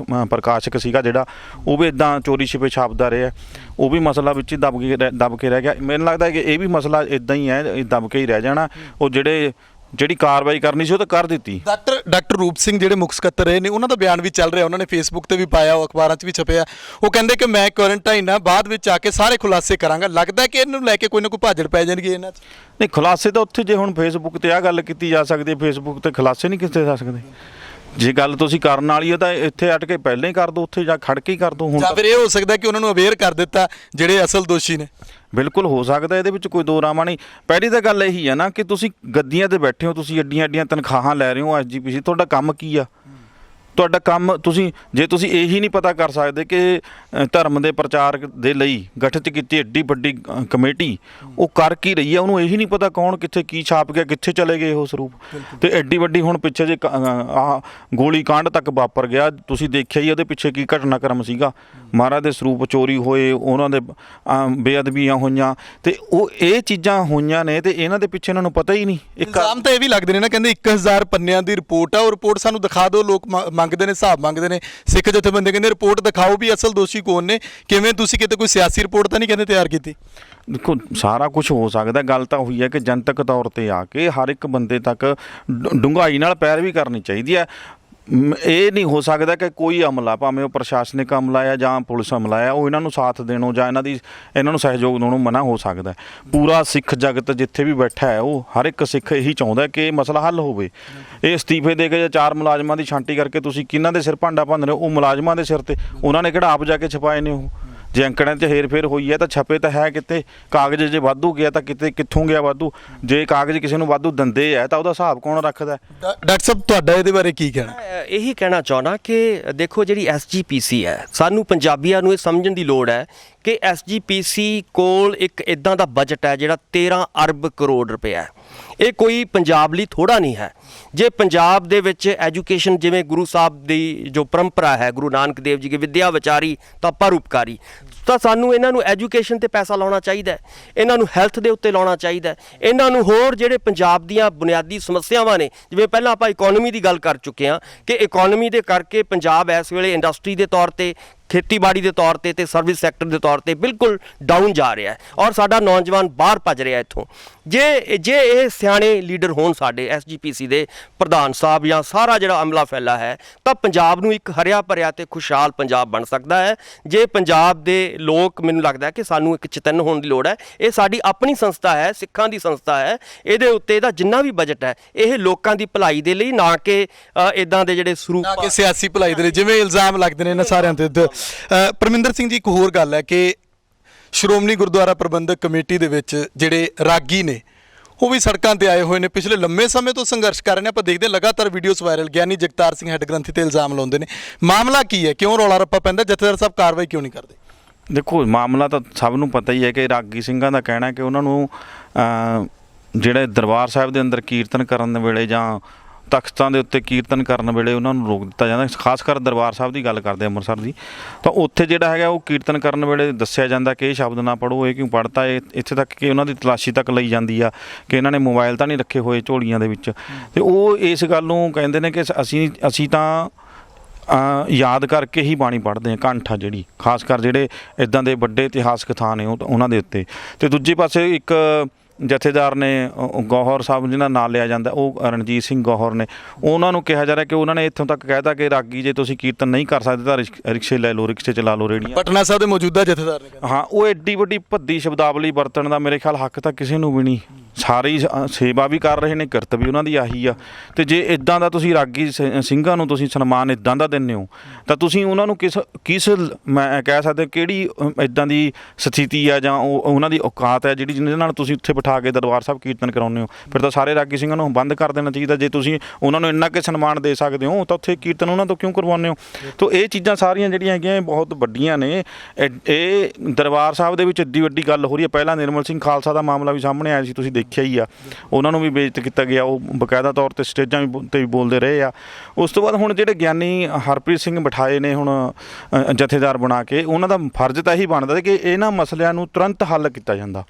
ਪ੍ਰਕਾਸ਼ਕ ਸੀਗਾ ਜਿਹੜਾ, ਉਹ ਵੀ ਇੱਦਾਂ ਚੋਰੀ ਛਿਪੇ ਛਾਪਦਾ ਰਿਹਾ, ਉਹ ਵੀ ਮਸਲਾ ਵਿੱਚ ਹੀ ਦਬ ਕੇ ਰਹਿ ਗਿਆ। ਮੈਨੂੰ ਲੱਗਦਾ ਕਿ ਇਹ ਵੀ ਮਸਲਾ ਇੱਦਾਂ ਹੀ ਹੈ, ਦਬ ਕੇ ਹੀ ਰਹਿ ਜਾਣਾ। ਉਹ ਜਿਹੜੀ ਕਾਰਵਾਈ ਕਰਨੀ ਸੀ ਉਹ ਤਾਂ ਕਰ ਦਿੱਤੀ। ਡਾਕਟਰ ਰੂਪ ਸਿੰਘ ਜਿਹੜੇ ਮੁੱਖ ਸਕੱਤਰ ਰਹੇ ਨੇ, ਉਹਨਾਂ ਦਾ ਬਿਆਨ ਵੀ ਚੱਲ ਰਿਹਾ, ਉਹਨਾਂ ਨੇ ਫੇਸਬੁੱਕ ਤੇ ਵੀ ਪਾਇਆ, ਉਹ ਅਖਬਾਰਾਂ 'ਚ ਵੀ ਛਪਿਆ। ਉਹ ਕਹਿੰਦੇ ਕਿ ਮੈਂ ਕੁਆਰੰਟਾਈਨ ਆ, ਬਾਅਦ ਵਿੱਚ ਆ ਕੇ ਸਾਰੇ ਖੁਲਾਸੇ ਕਰਾਂਗਾ। ਲੱਗਦਾ ਕਿ ਇਹਨੂੰ ਲੈ ਕੇ ਕੋਈ ਨਾ ਕੋਈ ਭਾਜੜ ਪੈ ਜਾਣਗੇ ਇਹਨਾਂ 'ਚ? ਨਹੀਂ, ਖੁਲਾਸੇ ਤਾਂ ਉੱਥੇ, ਜੇ ਹੁਣ ਫੇਸਬੁੱਕ ਤੇ ਆਹ ਗੱਲ ਕੀਤੀ ਜਾ ਸਕਦੀ, ਫੇਸਬੁੱਕ ਤੇ ਖੁਲਾਸੇ ਨਹੀਂ ਕੀਤੇ ਜਾ ਸਕਦੇ। ਜੇ ਗੱਲ ਤੁਸੀਂ ਕਰਨ ਵਾਲੀ ਹੈ ਤਾਂ ਇੱਥੇ ਅਟ ਕੇ ਪਹਿਲਾਂ ਹੀ ਕਰ ਦਿਓ, ਉੱਥੇ ਜਾ ਖੜ ਕੇ ਹੀ ਕਰ ਦਿਓ। ਹੁਣ ਜਾਂ ਫਿਰ ਇਹ ਹੋ ਸਕਦਾ ਕਿ ਉਹਨਾਂ ਨੂੰ ਅਵੇਅਰ ਕਰ ਦਿੱਤਾ ਜਿਹੜੇ ਅਸਲ ਦੋਸ਼ੀ ਨੇ? ਬਿਲਕੁਲ ਹੋ ਸਕਦਾ, ਇਹਦੇ ਵਿੱਚ ਕੋਈ ਦੋ ਰਾਮਾ ਨਹੀਂ। ਪਹਿਲੀ ਤਾਂ ਗੱਲ ਇਹੀ ਹੈ ਨਾ ਕਿ ਤੁਸੀਂ ਗੱਦੀਆਂ ਤੇ ਬੈਠੇ ਹੋ, ਤੁਸੀਂ ਐਡੀਆਂ ਤਨਖਾਹਾਂ ਲੈ ਰਹੇ ਹੋ SGPC, ਤੁਹਾਡਾ ਕੰਮ ਕੀ ਆ? ਤੁਹਾਡਾ ਕੰਮ ਜੇ ਤੁਸੀਂ ਇਹੀ ਨਹੀਂ ਪਤਾ ਕਰ ਸਕਦੇ ਕਿ ਧਰਮ ਦੇ ਪ੍ਰਚਾਰ ਦੇ ਲਈ ਗਠਿਤ ਕੀਤੀ ਐਡੀ ਵੱਡੀ ਕਮੇਟੀ ਉਹ ਕਰ ਕੀ ਰਹੀ ਹੈ, ਉਹਨੂੰ ਇਹੀ ਨਹੀਂ ਪਤਾ ਕੌਣ ਕਿੱਥੇ ਕੀ ਛਾਪ ਗਿਆ, ਕਿੱਥੇ ਚਲੇ ਗਏ ਉਹ ਸਰੂਪ। ਤੇ ਐਡੀ ਵੱਡੀ ਹੁਣ ਪਿੱਛੇ ਜੇ ਆਹ ਗੋਲੀ ਕਾਂਡ ਤੱਕ ਵਾਪਰ ਗਿਆ, ਤੁਸੀਂ ਦੇਖਿਆ ਹੀ ਉਹਦੇ ਪਿੱਛੇ ਕੀ ਘਟਨਾਕ੍ਰਮ ਸੀਗਾ। ਮਹਾਰਾਜ ਦੇ ਸਰੂਪ ਚੋਰੀ ਹੋਏ, ਉਹਨਾਂ ਦੇ ਬੇਅਦਬੀਆਂ ਹੋਈਆਂ, ਤੇ ਉਹ ਇਹ ਚੀਜ਼ਾਂ ਹੋਈਆਂ ਨੇ, ਤੇ ਇਹਨਾਂ ਦੇ ਪਿੱਛੇ ਇਹਨਾਂ ਨੂੰ ਪਤਾ ਹੀ ਨਹੀਂ। ਇਲਜ਼ਾਮ ਤਾਂ ਇਹ ਵੀ ਲੱਗਦੇ ਨੇ ਨਾ, ਕਹਿੰਦੇ 1000 ਪੰਨਿਆਂ ਦੀ ਰਿਪੋਰਟ ਆ, ਉਹ ਰਿਪੋਰਟ ਸਾਨੂੰ ਦਿਖਾ ਦਿਓ। ਲੋਕ ਮੰਗਦੇ ਨੇ, ਹਿਸਾਬ ਮੰਗਦੇ ਨੇ। ਸਿੱਖ ਜਥੇਬੰਦੀ ਕਹਿੰਦੇ ਰਿਪੋਰਟ ਦਿਖਾਓ ਵੀ ਅਸਲ ਦੋਸ਼ੀ ਕੌਣ ਨੇ। ਕਿਵੇਂ ਤੁਸੀਂ ਕਿਤੇ ਕੋਈ ਸਿਆਸੀ ਰਿਪੋਰਟ ਤਾਂ ਨਹੀਂ ਕਹਿੰਦੇ ਤਿਆਰ ਕੀਤੀ? ਦੇਖੋ, ਸਾਰਾ ਕੁਝ ਹੋ ਸਕਦਾ। ਗੱਲ ਤਾਂ ਹੋਈ ਹੈ ਕਿ ਜਨਤਕ ਤੌਰ ਤੇ ਆ ਕੇ ਹਰ ਇੱਕ ਬੰਦੇ ਤੱਕ ਡੂੰਘਾਈ ਨਾਲ ਪੈਰਵੀ ਕਰਨੀ ਚਾਹੀਦੀ ਹੈ। ਇਹ ਨਹੀਂ ਹੋ ਸਕਦਾ ਕਿ ਕੋਈ ਅਮਲਾ, ਭਾਵੇਂ ਉਹ ਪ੍ਰਸ਼ਾਸਨਿਕ ਅਮਲਾ ਆ ਜਾਂ ਪੁਲਿਸ ਅਮਲਾ ਆ, ਉਹ ਇਹਨਾਂ ਨੂੰ ਸਾਥ ਦੇਣੋਂ ਜਾਂ ਇਹਨਾਂ ਨੂੰ ਸਹਿਯੋਗ ਦੇਣੋਂ ਮਨਾ ਹੋ ਸਕਦਾ। ਪੂਰਾ ਸਿੱਖ ਜਗਤ ਜਿੱਥੇ ਵੀ ਬੈਠਾ ਹੈ, ਉਹ ਹਰ ਇੱਕ ਸਿੱਖ ਇਹੀ ਚਾਹੁੰਦਾ ਕਿ ਇਹ ਮਸਲਾ ਹੱਲ ਹੋਵੇ। ਇਹ ਅਸਤੀਫੇ ਦੇ ਕੇ ਜਾਂ 4 ਮੁਲਾਜ਼ਮਾਂ ਦੀ ਛਾਂਟੀ ਕਰਕੇ ਤੁਸੀਂ ਕਿਹਨਾਂ ਦੇ ਸਿਰ ਭਾਂਡਾ ਭੰਨ ਰਹੇ ਹੋ? ਉਹ ਮੁਲਾਜ਼ਮਾਂ ਦੇ ਸਿਰ ਤੇ। ਉਹਨਾਂ ਨੇ ਕਿਹੜਾ ਆਪ ਜਾ ਕੇ ਛਪਾਏ ਨੇ? ਉਹ ਜੇ ਅੰਕੜਿਆਂ 'ਚ ਹੇਰ-ਫੇਰ ਹੋਈ ਹੈ ਤਾਂ ਛਪੇ ਤਾਂ ਹੈ ਕਿਤੇ, ਕਾਗਜ਼ ਜੇ ਵਾਧੂ ਗਿਆ ਤਾਂ ਕਿੱਥੋਂ ਗਿਆ ਵਾਧੂ? ਜੇ ਕਾਗਜ਼ ਕਿਸੇ ਨੂੰ ਵਾਧੂ ਦਿੰਦੇ ਆ ਤਾਂ ਉਹਦਾ ਹਿਸਾਬ ਕੌਣ ਰੱਖਦਾ? ਡਾਕਟਰ ਸਾਹਿਬ ਤੁਹਾਡਾ ਇਹਦੇ ਬਾਰੇ ਕੀ ਕਹਿਣਾ? ਮੈਂ ਇਹੀ ਕਹਿਣਾ ਚਾਹੁੰਦਾ ਕਿ ਦੇਖੋ, ਜਿਹੜੀ SGPC ਹੈ, ਸਾਨੂੰ ਪੰਜਾਬੀਆਂ ਨੂੰ ਇਹ ਸਮਝਣ ਦੀ ਲੋੜ ਹੈ ਕਿ SGPC ਕੋਲ ਇੱਕ ਇਦਾਂ ਦਾ ਬਜਟ ਹੈ ਜਿਹੜਾ 13 ਅਰਬ ਕਰੋੜ ਰੁਪਇਆ ਹੈ। ਇਹ ਕੋਈ ਪੰਜਾਬ ਲਈ ਥੋੜਾ ਨਹੀਂ ਹੈ। ਜੇ ਪੰਜਾਬ ਦੇ ਵਿੱਚ ਐਜੂਕੇਸ਼ਨ, ਜਿਵੇਂ ਗੁਰੂ ਸਾਹਿਬ ਦੀ ਜੋ ਪਰੰਪਰਾ ਹੈ, ਗੁਰੂ ਨਾਨਕ ਦੇਵ ਜੀ ਕੀ ਵਿਦਿਆ ਵਿਚਾਰੀ ਤਾਂ ਪਰਉਪਕਾਰੀ, ਤਾਂ ਸਾਨੂੰ ਇਹਨਾਂ ਨੂੰ ਐਜੂਕੇਸ਼ਨ ਤੇ ਪੈਸਾ ਲਾਉਣਾ ਚਾਹੀਦਾ ਹੈ, ਇਹਨਾਂ ਨੂੰ ਹੈਲਥ ਦੇ ਉੱਤੇ ਲਾਉਣਾ ਚਾਹੀਦਾ ਹੈ, ਇਹਨਾਂ ਨੂੰ ਹੋਰ ਜਿਹੜੇ ਪੰਜਾਬ ਦੀਆਂ ਬੁਨਿਆਦੀ ਸਮੱਸਿਆਵਾਂ ਨੇ, ਜਿਵੇਂ ਪਹਿਲਾਂ ਆਪਾਂ ਇਕਨੋਮੀ ਦੀ ਗੱਲ ਕਰ ਚੁੱਕੇ ਹਾਂ ਕਿ ਇਕਨੋਮੀ ਦੇ ਕਰਕੇ ਪੰਜਾਬ ਇਸ ਵੇਲੇ ਇੰਡਸਟਰੀ ਦੇ ਤੌਰ ਤੇ, ਖੇਤੀਬਾੜੀ ਦੇ ਤੌਰ ਤੇ ਸਰਵਿਸ ਸੈਕਟਰ ਦੇ ਤੌਰ ਤੇ ਬਿਲਕੁਲ ਡਾਊਨ ਜਾ ਰਿਹਾ ਹੈ ਔਰ ਸਾਡਾ ਨੌਜਵਾਨ ਬਾਹਰ ਭੱਜ ਰਿਹਾ ਇੱਥੋਂ। ਜੇ ਇਹ ਸਿਆਣੇ ਲੀਡਰ ਹੋਣ ਸਾਡੇ SGPC ਦੇ ਪ੍ਰਧਾਨ ਸਾਹਿਬ ਜਾਂ ਸਾਰਾ ਜਿਹੜਾ ਅਮਲਾ ਫੈਲਾ ਹੈ, ਤਾਂ ਪੰਜਾਬ ਨੂੰ ਇੱਕ ਹਰਿਆ ਭਰਿਆ ਤੇ ਖੁਸ਼ਹਾਲ ਪੰਜਾਬ ਬਣ ਸਕਦਾ ਹੈ। ਜੇ ਪੰਜਾਬ ਦੇ ਲੋਕ, ਮੈਨੂੰ ਲੱਗਦਾ ਕਿ ਸਾਨੂੰ ਇੱਕ ਚੇਤੰਨ ਹੋਣ ਦੀ ਲੋੜ ਹੈ। ਇਹ ਸਾਡੀ ਆਪਣੀ ਸੰਸਥਾ ਹੈ, ਸਿੱਖਾਂ ਦੀ ਸੰਸਥਾ ਹੈ। ਇਹਦੇ ਉੱਤੇ ਇਹਦਾ ਜਿੰਨਾ ਵੀ ਬਜਟ ਹੈ, ਇਹ ਲੋਕਾਂ ਦੀ ਭਲਾਈ ਦੇ ਲਈ, ਨਾ ਕਿ ਇਦਾਂ ਦੇ ਜਿਹੜੇ ਸਰੂਪ, ਨਾ ਕਿ ਸਿਆਸੀ ਭਲਾਈ ਦੇ ਲਈ ਜਿਵੇਂ ਇਲਜ਼ਾਮ ਲੱਗਦੇ ਨੇ ਇਹਨਾਂ ਸਾਰਿਆਂ ਤੇ। ਪਰਮਿੰਦਰ ਸਿੰਘ ਜੀ, ਇੱਕ ਹੋਰ ਗੱਲ ਹੈ ਕਿ ਸ਼੍ਰੋਮਣੀ ਗੁਰਦੁਆਰਾ ਪ੍ਰਬੰਧਕ ਕਮੇਟੀ ਦੇ ਵਿੱਚ ਜਿਹੜੇ ਰਾਗੀ ਨੇ, ਉਹ ਵੀ ਸੜਕਾਂ ਤੇ ਆਏ ਹੋਏ ਨੇ, ਪਿਛਲੇ ਲੰਮੇ ਸਮੇਂ ਤੋਂ ਸੰਘਰਸ਼ ਕਰ ਰਹੇ ਨੇ। ਆਪਾਂ ਦੇਖਦੇ ਲਗਾਤਾਰ videos viral, Giani Jagtar Singh head ਗ੍ਰੰਥੀ ਤੇ ਇਲਜ਼ਾਮ ਲਾਉਂਦੇ ਨੇ। ਮਾਮਲਾ ਕੀ ਹੈ? ਕਿਉਂ ਰੌਲਾ ਰੱਪਾ ਪੈਂਦਾ? ਜਥੇਦਾਰ ਸਾਹਿਬ ਕਾਰਵਾਈ ਕਿਉਂ ਨਹੀਂ ਕਰਦੇ? ਦੇਖੋ, ਮਾਮਲਾ ਤਾਂ ਸਭ ਨੂੰ ਪਤਾ ਹੀ ਹੈ ਕਿ ਰਾਗੀ ਸਿੰਘਾਂ ਦਾ ਕਹਿਣਾ ਕਿ ਉਹਨਾਂ ਨੂੰ ਜਿਹੜੇ ਦਰਬਾਰ ਸਾਹਿਬ ਦੇ ਅੰਦਰ ਕੀਰਤਨ ਕਰਨ ਵੇਲੇ ਜਾਂ ਤਖਤਾਂ ਦੇ ਉੱਤੇ ਕੀਰਤਨ ਕਰਨ ਵੇਲੇ ਉਹਨਾਂ ਨੂੰ ਰੋਕ ਦਿੱਤਾ ਜਾਂਦਾ। ਖਾਸ ਕਰ ਦਰਬਾਰ ਸਾਹਿਬ ਦੀ ਗੱਲ ਕਰਦੇ ਅੰਮ੍ਰਿਤਸਰ ਦੀ, ਤਾਂ ਉੱਥੇ ਜਿਹੜਾ ਹੈਗਾ ਉਹ ਕੀਰਤਨ ਕਰਨ ਵੇਲੇ ਦੱਸਿਆ ਜਾਂਦਾ ਕਿ ਇਹ ਸ਼ਬਦ ਨਾ ਪੜੋ, ਇਹ ਕਿਉਂ ਪੜ੍ਹਤਾ? ਇਹ ਇੱਥੇ ਤੱਕ ਕਿ ਉਹਨਾਂ ਦੀ ਤਲਾਸ਼ੀ ਤੱਕ ਲਈ ਜਾਂਦੀ ਆ ਕਿ ਇਹਨਾਂ ਨੇ ਮੋਬਾਈਲ ਤਾਂ ਨਹੀਂ ਰੱਖੇ ਹੋਏ ਝੋਲੀਆਂ ਦੇ ਵਿੱਚ। ਤੇ ਉਹ ਇਸ ਗੱਲ ਨੂੰ ਕਹਿੰਦੇ ਨੇ ਕਿ ਅਸੀਂ ਤਾਂ ਯਾਦ ਕਰਕੇ ਹੀ ਬਾਣੀ ਪੜ੍ਹਦੇ ਹਾਂ, ਕੰਠ ਆ ਜਿਹੜੀ, ਖਾਸ ਕਰ ਜਿਹੜੇ ਇੱਦਾਂ ਦੇ ਵੱਡੇ ਇਤਿਹਾਸਕ ਥਾਂ ਨੇ ਉਹਨਾਂ ਦੇ ਉੱਤੇ। ਅਤੇ ਦੂਜੇ ਪਾਸੇ ਇੱਕ ਜਥੇਦਾਰ ਨੇ ਗੌਹਰ ਸਾਹਿਬ ਜਿਹਨਾਂ ਨਾਂ ਲਿਆ ਜਾਂਦਾ, ਉਹ ਰਣਜੀਤ ਸਿੰਘ ਗੌਹਰ ਨੇ, ਉਹਨਾਂ ਨੂੰ ਕਿਹਾ ਜਾ ਰਿਹਾ ਕਿ ਉਹਨਾਂ ਨੇ ਇੱਥੋਂ ਤੱਕ ਕਹਿ ਤਾ ਕਿ ਰਾਗੀ ਜੇ ਤੁਸੀਂ ਕੀਰਤਨ ਨਹੀਂ ਕਰ ਸਕਦੇ ਤਾਂ ਰਿਕਸ਼ੇ ਲੈ ਲਓ, ਰਿਕਸ਼ੇ ਚਲਾ ਲਓ, ਰੇਹੜੀਆਂ। ਪਟਨਾ ਸਾਹਿਬ ਦੇ ਮੌਜੂਦਾ ਜਥੇਦਾਰ ਨੇ ਹਾਂ, ਉਹ ਐਡੀ ਵੱਡੀ ਭੱਦੀ ਸ਼ਬਦਾਵਲੀ ਵਰਤਣ ਦਾ ਮੇਰੇ ਖਿਆਲ ਹੱਕ ਤਾਂ ਕਿਸੇ ਨੂੰ ਵੀ ਨਹੀਂ। ਸਾਰੀ ਸੇਵਾ ਵੀ ਕਰ ਰਹੇ ਨੇ, ਕਿਰਤ ਵੀ ਉਹਨਾਂ ਦੀ ਆਹੀ ਆ। ਅਤੇ ਜੇ ਇੱਦਾਂ ਦਾ ਤੁਸੀਂ ਰਾਗੀ ਸਿੰਘਾਂ ਨੂੰ ਤੁਸੀਂ ਸਨਮਾਨ ਇੱਦਾਂ ਦਾ ਦਿੰਦੇ ਹੋ, ਤਾਂ ਤੁਸੀਂ ਉਹਨਾਂ ਨੂੰ ਕਿਸ ਮੈਂ ਕਹਿ ਸਕਦਾ ਕਿਹੜੀ ਇੱਦਾਂ ਦੀ ਸਥਿਤੀ ਆ ਜਾਂ ਉਹਨਾਂ ਦੀ ਔਕਾਤ ਹੈ ਜਿਹੜੀ ਜਿਹਦੇ ਨਾਲ ਤੁਸੀਂ ਉੱਥੇ ਬਿਠਾ ਕੇ ਦਰਬਾਰ ਸਾਹਿਬ ਕੀਰਤਨ ਕਰਾਉਂਦੇ ਹੋ? ਫਿਰ ਤਾਂ ਸਾਰੇ ਰਾਗੀ ਸਿੰਘਾਂ ਨੂੰ ਬੰਦ ਕਰ ਦੇਣਾ ਚਾਹੀਦਾ। ਜੇ ਤੁਸੀਂ ਉਹਨਾਂ ਨੂੰ ਇੰਨਾ ਕੁ ਸਨਮਾਨ ਦੇ ਸਕਦੇ ਹੋ ਤਾਂ ਉੱਥੇ ਕੀਰਤਨ ਉਹਨਾਂ ਤੋਂ ਕਿਉਂ ਕਰਵਾਉਂਦੇ ਹੋ? ਤਾਂ ਇਹ ਚੀਜ਼ਾਂ ਸਾਰੀਆਂ ਜਿਹੜੀਆਂ ਹੈਗੀਆਂ ਇਹ ਬਹੁਤ ਵੱਡੀਆਂ ਨੇ। ਇਹ ਦਰਬਾਰ ਸਾਹਿਬ ਦੇ ਵਿੱਚ ਐਡੀ ਵੱਡੀ ਗੱਲ ਹੋ ਰਹੀ ਹੈ। ਪਹਿਲਾਂ ਨਿਰਮਲ ਸਿੰਘ ਖਾਲਸਾ ਦਾ ਮਾਮਲਾ ਵੀ ਸਾਹਮਣੇ ਆਇਆ ਸੀ, ਤੁਸੀਂ ਦੇਖਿਆ ਹੀ ਆ, ਉਹਨਾਂ ਨੂੰ ਵੀ ਬੇਇੱਜ਼ਤ ਕੀਤਾ ਗਿਆ, ਉਹ ਬਕਾਇਦਾ ਤੌਰ 'ਤੇ ਸਟੇਜਾਂ ਤੇ ਵੀ ਬੋਲਦੇ ਰਹੇ ਆ। ਉਸ ਤੋਂ ਬਾਅਦ ਹੁਣ ਜਿਹੜੇ ਗਿਆਨੀ ਹਰਪ੍ਰੀਤ ਸਿੰਘ ਬਿਠਾਏ ਨੇ ਹੁਣ ਜਥੇਦਾਰ ਬਣਾ ਕੇ, ਉਹਨਾਂ ਦਾ ਫਰਜ਼ ਤਾਂ ਇਹੀ ਬਣਦਾ ਕਿ ਇਹਨਾਂ ਮਸਲਿਆਂ ਨੂੰ ਤੁਰੰਤ ਹੱਲ ਕੀਤਾ ਜਾਂਦਾ।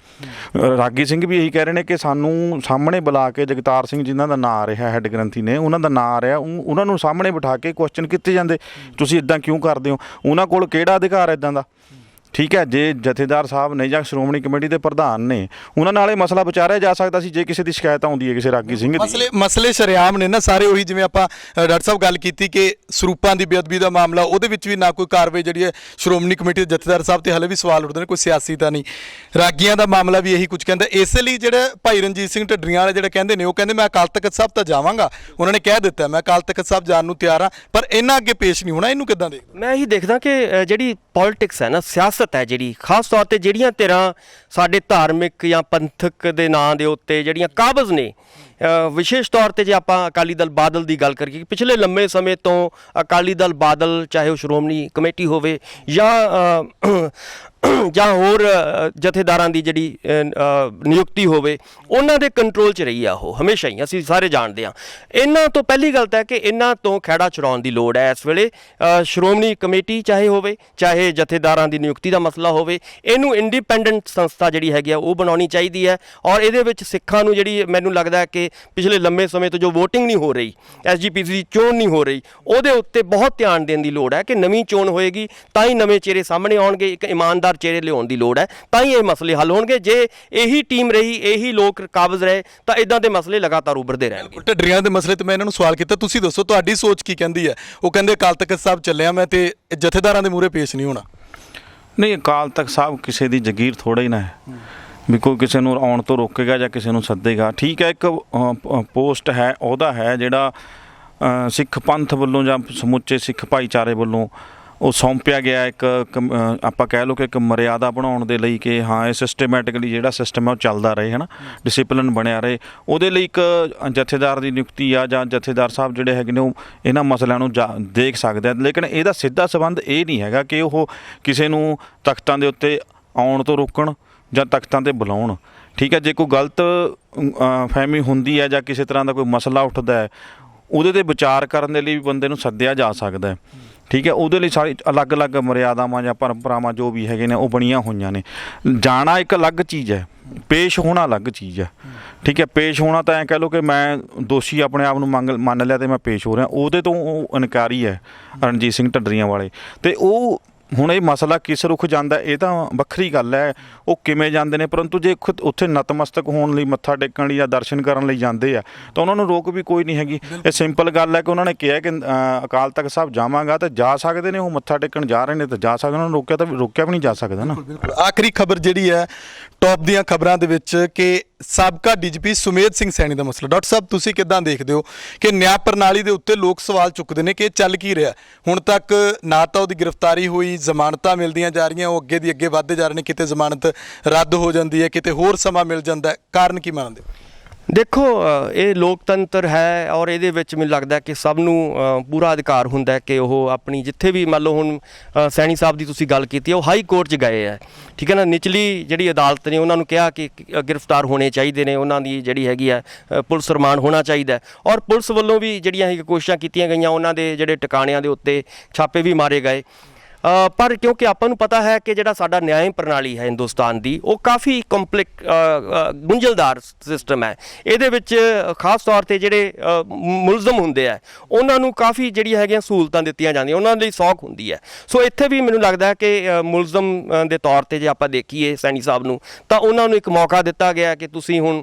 ਰਾਗੀ ਸਿੰਘ ਵੀ ਇਹੀ ਕਹਿ ਰਹੇ ਨੇ ਕਿ ਸਾਨੂੰ ਸਾਹਮਣੇ ਬੁਲਾ ਕੇ ਜਗਤਾਰ ਸਿੰਘ ਜਿਨ੍ਹਾਂ ਦਾ ਨਾਂ ਆ ਰਿਹਾ, ਹੈੱਡ ਗ੍ਰੰਥੀ ਨੇ, ਉਹਨਾਂ ਦਾ ਨਾਂ ਆ ਰਿਹਾ, ਉਹਨਾਂ ਨੂੰ ਸਾਹਮਣੇ ਬਿਠਾ ਕੇ ਕੁਐਸਚਨ ਕੀਤੇ ਜਾਂਦੇ, ਤੁਸੀਂ ਇੱਦਾਂ ਕਿਉਂ ਕਰਦੇ ਹੋ? ਉਹਨਾਂ ਕੋਲ ਕਿਹੜਾ ਅਧਿਕਾਰ ਇੱਦਾਂ ਦਾ? ਠੀਕ ਹੈ, ਜੇ ਜਥੇਦਾਰ ਸਾਹਿਬ ਨੇ ਜਾਂ ਸ਼੍ਰੋਮਣੀ ਕਮੇਟੀ ਦੇ ਪ੍ਰਧਾਨ ਨੇ, ਉਹਨਾਂ ਨਾਲ ਇਹ ਮਸਲਾ ਵਿਚਾਰਿਆ ਜਾ ਸਕਦਾ ਸੀ। ਜੇ ਕਿਸੇ ਦੀ ਸ਼ਿਕਾਇਤ ਆਉਂਦੀ ਹੈ ਕਿਸੇ ਰਾਗੀ ਸਿੰਘ ਦੀ, ਮਸਲੇ ਸ਼ਰੇਆਮ ਨੇ ਨਾ ਸਾਰੇ। ਉਹੀ ਜਿਵੇਂ ਆਪਾਂ ਡਾਕਟਰ ਸਾਹਿਬ ਗੱਲ ਕੀਤੀ ਕਿ ਸਰੂਪਾਂ ਦੀ ਬੇਅਦਬੀ ਦਾ ਮਾਮਲਾ, ਉਹਦੇ ਵਿੱਚ ਵੀ ਨਾ ਕੋਈ ਕਾਰਵਾਈ ਜਿਹੜੀ ਹੈ ਸ਼੍ਰੋਮਣੀ ਕਮੇਟੀ ਦੇ ਜਥੇਦਾਰ ਸਾਹਿਬ ਤੇ ਹਲੇ ਵੀ ਸਵਾਲ ਉੱਠਦੇ ਨੇ, ਕੋਈ ਸਿਆਸੀ ਤਾਂ ਨਹੀਂ। ਰਾਗੀਆਂ ਦਾ ਮਾਮਲਾ ਵੀ ਇਹੀ ਕੁਝ ਕਹਿੰਦਾ। ਇਸੇ ਲਈ ਜਿਹੜਾ ਭਾਈ ਰਣਜੀਤ ਸਿੰਘ ਢੱਡਰੀਆਂ ਵਾਲੇ ਜਿਹੜੇ ਕਹਿੰਦੇ ਨੇ, ਉਹ ਕਹਿੰਦੇ ਮੈਂ ਅਕਾਲ ਤਖਤ ਸਾਹਿਬ ਤਾਂ ਜਾਵਾਂਗਾ, ਉਹਨਾਂ ਨੇ ਕਹਿ ਦਿੱਤਾ ਮੈਂ ਅਕਾਲ ਤਖਤ ਸਾਹਿਬ ਜਾਣ ਨੂੰ ਤਿਆਰ ਹਾਂ, ਪਰ ਇਹਨਾਂ ਅੱਗੇ ਪੇਸ਼ ਨਹੀਂ ਹੋਣਾ। ਇਹਨੂੰ ਕਿੱਦਾਂ ਦੇ? ਮੈਂ ਇਹੀ ਦੇਖਦਾ ਕਿ ਜਿਹੜੀ ਪੋਲਿਟਿਕਸ ਹੈ ਨਾ, ਸਿਆਸਤ ਹੈ ਜਿਹੜੀ, ਖਾਸ ਤੌਰ ਤੇ ਜਿਹੜੀਆਂ ਧਿਰਾਂ ਸਾਡੇ ਧਾਰਮਿਕ ਜਾਂ ਪੰਥਕ ਦੇ ਨਾਂ ਦੇ ਉੱਤੇ ਜਿਹੜੀਆਂ ਕਾਬਜ਼ ਨੇ, ਵਿਸ਼ੇਸ਼ ਤੌਰ ਤੇ ਜੇ ਆਪਾਂ ਅਕਾਲੀ ਦਲ ਬਾਦਲ ਦੀ ਗੱਲ ਕਰੀਏ, ਪਿਛਲੇ ਲੰਮੇ ਸਮੇਂ ਤੋਂ ਅਕਾਲੀ ਦਲ ਬਾਦਲ, ਚਾਹੇ ਉਹ ਸ਼੍ਰੋਮਣੀ ਕਮੇਟੀ ਹੋਵੇ ਜਾਂ ਹੋਰ ਜਥੇਦਾਰਾਂ ਦੀ ਜਿਹੜੀ ਨਿਯੁਕਤੀ ਹੋਵੇ, ਉਹਨਾਂ ਦੇ ਕੰਟਰੋਲ 'ਚ ਰਹੀ ਆ ਉਹ ਹਮੇਸ਼ਾ ਹੀ, ਅਸੀਂ ਸਾਰੇ ਜਾਣਦੇ ਹਾਂ। ਇਹਨਾਂ ਤੋਂ ਪਹਿਲੀ ਗੱਲ ਤਾਂ ਹੈ ਕਿ ਇਹਨਾਂ ਤੋਂ ਖਹਿੜਾ ਛੁਡਾਉਣ ਦੀ ਲੋੜ ਹੈ ਇਸ ਵੇਲੇ। ਸ਼੍ਰੋਮਣੀ ਕਮੇਟੀ ਚਾਹੇ ਹੋਵੇ, ਚਾਹੇ ਜਥੇਦਾਰਾਂ ਦੀ ਨਿਯੁਕਤੀ ਦਾ ਮਸਲਾ ਹੋਵੇ, ਇਹਨੂੰ ਇੰਡੀਪੈਂਡੈਂਟ ਸੰਸਥਾ ਜਿਹੜੀ ਹੈਗੀ ਆ ਉਹ ਬਣਾਉਣੀ ਚਾਹੀਦੀ ਹੈ। ਔਰ ਇਹਦੇ ਵਿੱਚ ਸਿੱਖਾਂ ਨੂੰ ਜਿਹੜੀ ਮੈਨੂੰ ਲੱਗਦਾ ਹੈ ਕਿ ਕਿ ਪਿਛਲੇ ਲੰਮੇ ਸਮੇਂ ਤੋਂ ਜੋ VOTING ਨਹੀਂ ਹੋ ਰਹੀ, SGPC ਦੀ ਚੋਣ ਨਹੀਂ ਹੋ ਰਹੀ, ਉਹਦੇ ਉੱਤੇ ਬਹੁਤ ਧਿਆਨ ਦੇਣ ਦੀ ਲੋੜ ਹੈ ਕਿ ਨਵੀਂ ਚੋਣ ਹੋਏਗੀ ਤਾਂ ਹੀ ਨਵੇਂ ਚਿਹਰੇ ਸਾਹਮਣੇ ਆਉਣਗੇ, ਇੱਕ ਇਮਾਨਦਾਰ ਚਿਹਰੇ ਲਿਆਉਣ ਦੀ ਲੋੜ ਹੈ, ਤਾਂ ਹੀ ਇਹ ਮਸਲੇ ਹੱਲ ਹੋਣਗੇ। ਜੇ ਇਹੀ ਟੀਮ ਰਹੀ, ਇਹੀ ਲੋਕ ਕਾਬਜ਼ ਰਹੇ ਤਾਂ ਇਦਾਂ ਦੇ ਮਸਲੇ ਲਗਾਤਾਰ ਉੱਭਰਦੇ ਰਹਿਣਗੇ। ਢੱਡਰੀਆਂ ਦੇ ਮਸਲੇ ਤੇ ਮੈਂ ਇਹਨਾਂ ਨੂੰ ਸਵਾਲ ਕੀਤਾ, ਤੁਸੀਂ ਦੱਸੋ ਤੁਹਾਡੀ ਸੋਚ ਕੀ ਕਹਿੰਦੀ ਹੈ? ਉਹ ਕਹਿੰਦੇ ਅਕਾਲ ਤਖਤ ਸਾਹਿਬ ਚੱਲਿਆ ਮੈਂ ਤੇ ਜਥੇਦਾਰਾਂ ਦੇ ਮੂਹਰੇ ਪੇਸ਼ ਨਹੀਂ ਹੋਣਾ। ਨਹੀਂ, ਅਕਾਲ ਤਖਤ ਸਾਹਿਬ ਕਿਸੇ ਦੀ ਜਗੀਰ ਥੋੜਾ ਹੀ ਨਾ ਹੈ ਵੀ ਕੋਈ ਕਿਸੇ ਨੂੰ ਆਉਣ ਤੋਂ ਰੋਕੇਗਾ ਜਾਂ ਕਿਸੇ ਨੂੰ ਸੱਦੇਗਾ। ਠੀਕ ਹੈ, ਇੱਕ ਪੋਸਟ ਹੈ, ਉਹਦਾ ਹੈ ਜਿਹੜਾ ਸਿੱਖ ਪੰਥ ਵੱਲੋਂ ਜਾਂ ਸਮੁੱਚੇ ਸਿੱਖ ਭਾਈਚਾਰੇ ਵੱਲੋਂ ਉਹ ਸੌਂਪਿਆ ਗਿਆ ਇੱਕ ਆਪਾਂ ਕਹਿ ਲਓ ਕਿ ਇੱਕ ਮਰਿਆਦਾ ਬਣਾਉਣ ਦੇ ਲਈ ਕਿ ਹਾਂ ਇਹ ਸਿਸਟਮੈਟਿਕਲੀ ਜਿਹੜਾ ਸਿਸਟਮ ਹੈ ਉਹ ਚੱਲਦਾ ਰਹੇ, ਹੈ ਨਾ, ਡਿਸਿਪਲਿਨ ਬਣਿਆ ਰਹੇ। ਉਹਦੇ ਲਈ ਇੱਕ ਜਥੇਦਾਰ ਦੀ ਨਿਯੁਕਤੀ ਆ ਜਾਂ ਜਥੇਦਾਰ ਸਾਹਿਬ ਜਿਹੜੇ ਹੈਗੇ ਨੇ ਉਹ ਇਹਨਾਂ ਮਸਲਿਆਂ ਨੂੰ ਦੇਖ ਸਕਦੇ ਆ। ਲੇਕਿਨ ਇਹਦਾ ਸਿੱਧਾ ਸੰਬੰਧ ਇਹ ਨਹੀਂ ਹੈਗਾ ਕਿ ਉਹ ਕਿਸੇ ਨੂੰ ਤਖਤਾਂ ਦੇ ਉੱਤੇ ਆਉਣ ਤੋਂ ਰੋਕਣ ਜਾਂ ਤਖਤਾਂ 'ਤੇ ਬੁਲਾਉਣ। ਠੀਕ ਹੈ, ਜੇ ਕੋਈ ਗਲਤ ਫਹਿਮੀ ਹੁੰਦੀ ਹੈ ਜਾਂ ਕਿਸੇ ਤਰ੍ਹਾਂ ਦਾ ਕੋਈ ਮਸਲਾ ਉੱਠਦਾ ਹੈ, ਉਹਦੇ 'ਤੇ ਵਿਚਾਰ ਕਰਨ ਦੇ ਲਈ ਵੀ ਬੰਦੇ ਨੂੰ ਸੱਦਿਆ ਜਾ ਸਕਦਾ ਹੈ। ਠੀਕ ਹੈ, ਉਹਦੇ ਲਈ ਸਾਰੀ ਅਲੱਗ-ਅਲੱਗ ਮਰਿਆਦਾਵਾਂ ਜਾਂ ਪਰੰਪਰਾਵਾਂ ਜੋ ਵੀ ਹੈਗੇ ਨੇ ਉਹ ਬਣੀਆਂ ਹੋਈਆਂ ਨੇ। ਜਾਣਾ ਇੱਕ ਅਲੱਗ ਚੀਜ਼ ਹੈ, ਪੇਸ਼ ਹੋਣਾ ਅਲੱਗ ਚੀਜ਼ ਹੈ। ਠੀਕ ਹੈ, ਪੇਸ਼ ਹੋਣਾ ਤਾਂ ਐਂ ਕਹਿ ਲਓ ਕਿ ਮੈਂ ਦੋਸ਼ੀ ਆਪਣੇ ਆਪ ਨੂੰ ਮੰਨ ਲਿਆ ਅਤੇ ਮੈਂ ਪੇਸ਼ ਹੋ ਰਿਹਾ, ਉਹਦੇ ਤੋਂ ਉਹ ਇਨਕਾਰੀ ਹੈ ਰਣਜੀਤ ਸਿੰਘ ਢੱਡਰੀਆਂ ਵਾਲੇ। ਅਤੇ ਉਹ ਹੁਣ ਇਹ ਮਸਲਾ ਕਿਸ ਰੁਖ ਜਾਂਦਾ ਇਹ ਤਾਂ ਵੱਖਰੀ ਗੱਲ ਹੈ, ਉਹ ਕਿਵੇਂ ਜਾਂਦੇ ਨੇ, ਪਰੰਤੂ ਜੇ ਉੱਥੇ ਨਤਮਸਤਕ ਹੋਣ ਲਈ, ਮੱਥਾ ਟੇਕਣ ਲਈ ਜਾਂ ਦਰਸ਼ਨ ਕਰਨ ਲਈ ਜਾਂਦੇ ਆ ਤਾਂ ਉਹਨਾਂ ਨੂੰ ਰੋਕ ਵੀ ਕੋਈ ਨਹੀਂ ਹੈਗੀ। ਇਹ ਸਿੰਪਲ ਗੱਲ ਹੈ ਕਿ ਉਹਨਾਂ ਨੇ ਕਿਹਾ ਕਿ ਅਕਾਲ ਤਖਤ ਸਾਹਿਬ ਜਾਵਾਂਗਾ ਤਾਂ ਜਾ ਸਕਦੇ ਨੇ, ਉਹ ਮੱਥਾ ਟੇਕਣ ਜਾ ਰਹੇ ਨੇ ਤਾਂ ਜਾ ਸਕਦੇ, ਉਹਨਾਂ ਨੂੰ ਰੋਕਿਆ ਵੀ ਨਹੀਂ ਜਾ ਸਕਦਾ ਨਾ। ਬਿਲਕੁਲ। ਆਖਰੀ ਖਬਰ ਜਿਹੜੀ ਹੈ ਟੌਪ ਦੀਆਂ ਖਬਰਾਂ ਦੇ ਵਿੱਚ ਕਿ ਸਾਬਕਾ DGP ਸੁਮੇਧ ਸਿੰਘ ਸੈਣੀ ਦਾ ਮਸਲਾ। ਡਾਕਟਰ ਸਾਹਿਬ, ਤੁਸੀਂ ਕਿੱਦਾਂ ਦੇਖਦੇ ਹੋ ਕਿ ਨਿਆਂ ਪ੍ਰਣਾਲੀ ਦੇ ਉੱਤੇ ਲੋਕ ਸਵਾਲ ਚੁੱਕਦੇ ਨੇ ਕਿ ਇਹ ਚੱਲ ਕੀ ਰਿਹਾ? ਹੁਣ ਤੱਕ ਨਾ ਤਾਂ ਉਹਦੀ ਗ੍ਰਿਫਤਾਰੀ ਹੋਈ, ਜ਼ਮਾਨਤਾਂ ਮਿਲਦੀਆਂ ਜਾ ਰਹੀਆਂ, ਉਹ ਅੱਗੇ ਦੀ ਅੱਗੇ ਵੱਧਦੇ ਜਾ ਰਹੇ ਨੇ, ਕਿਤੇ ਜ਼ਮਾਨਤ ਰੱਦ ਹੋ ਜਾਂਦੀ ਹੈ, ਕਿਤੇ ਹੋਰ ਸਮਾਂ ਮਿਲ ਜਾਂਦਾ ਹੈ। ਕਾਰਨ ਕੀ ਮੰਨਦੇ? ਦੇਖੋ, ਇਹ ਲੋਕਤੰਤਰ ਹੈ ਔਰ ਇਹਦੇ ਵਿੱਚ ਮੈਨੂੰ ਲੱਗਦਾ ਕਿ ਸਭ ਨੂੰ ਪੂਰਾ ਅਧਿਕਾਰ ਹੁੰਦਾ ਕਿ ਉਹ ਆਪਣੀ ਜਿੱਥੇ ਵੀ ਮੰਨ ਲਓ ਹੁਣ ਸੈਣੀ ਸਾਹਿਬ ਦੀ ਤੁਸੀਂ ਗੱਲ ਕੀਤੀ, ਉਹ ਹਾਈ ਕੋਰਟ 'ਚ ਗਏ ਹੈ। ਠੀਕ ਹੈ ਨਾ, ਨਿਚਲੀ ਜਿਹੜੀ ਅਦਾਲਤ ਨੇ ਉਹਨਾਂ ਨੂੰ ਕਿਹਾ ਕਿ ਗ੍ਰਿਫਤਾਰ ਹੋਣੇ ਚਾਹੀਦੇ ਨੇ, ਉਹਨਾਂ ਦੀ ਜਿਹੜੀ ਹੈਗੀ ਹੈ ਪੁਲਿਸ ਰਿਮਾਂਡ ਹੋਣਾ ਚਾਹੀਦਾ, ਔਰ ਪੁਲਿਸ ਵੱਲੋਂ ਵੀ ਜਿਹੜੀਆਂ ਕੋਸ਼ਿਸ਼ਾਂ ਕੀਤੀਆਂ ਗਈਆਂ, ਉਹਨਾਂ ਦੇ ਜਿਹੜੇ ਟਿਕਾਣਿਆਂ ਦੇ ਉੱਤੇ ਛਾਪੇ ਵੀ ਮਾਰੇ ਗਏ। ਪਰ ਕਿਉਂਕਿ ਆਪਾਂ ਨੂੰ ਪਤਾ ਹੈ ਕਿ ਜਿਹੜਾ ਸਾਡਾ ਨਿਆਂ ਪ੍ਰਣਾਲੀ ਹੈ ਹਿੰਦੁਸਤਾਨ ਦੀ, ਉਹ ਕਾਫੀ ਗੁੰਝਲਦਾਰ ਸਿਸਟਮ ਹੈ। ਇਹਦੇ ਵਿੱਚ ਖਾਸ ਤੌਰ 'ਤੇ ਜਿਹੜੇ ਮੁਲਜ਼ਮ ਹੁੰਦੇ ਆ ਉਹਨਾਂ ਨੂੰ ਕਾਫੀ ਜਿਹੜੀਆਂ ਹੈਗੀਆਂ ਸਹੂਲਤਾਂ ਦਿੱਤੀਆਂ ਜਾਂਦੀਆਂ, ਉਹਨਾਂ ਲਈ ਸੌਖ ਹੁੰਦੀ ਹੈ। ਸੋ ਇੱਥੇ ਵੀ ਮੈਨੂੰ ਲੱਗਦਾ ਕਿ ਮੁਲਜ਼ਮ ਦੇ ਤੌਰ 'ਤੇ ਜੇ ਆਪਾਂ ਦੇਖੀਏ ਸੈਣੀ ਸਾਹਿਬ ਨੂੰ, ਤਾਂ ਉਹਨਾਂ ਨੂੰ ਇੱਕ ਮੌਕਾ ਦਿੱਤਾ ਗਿਆ ਕਿ ਤੁਸੀਂ ਹੁਣ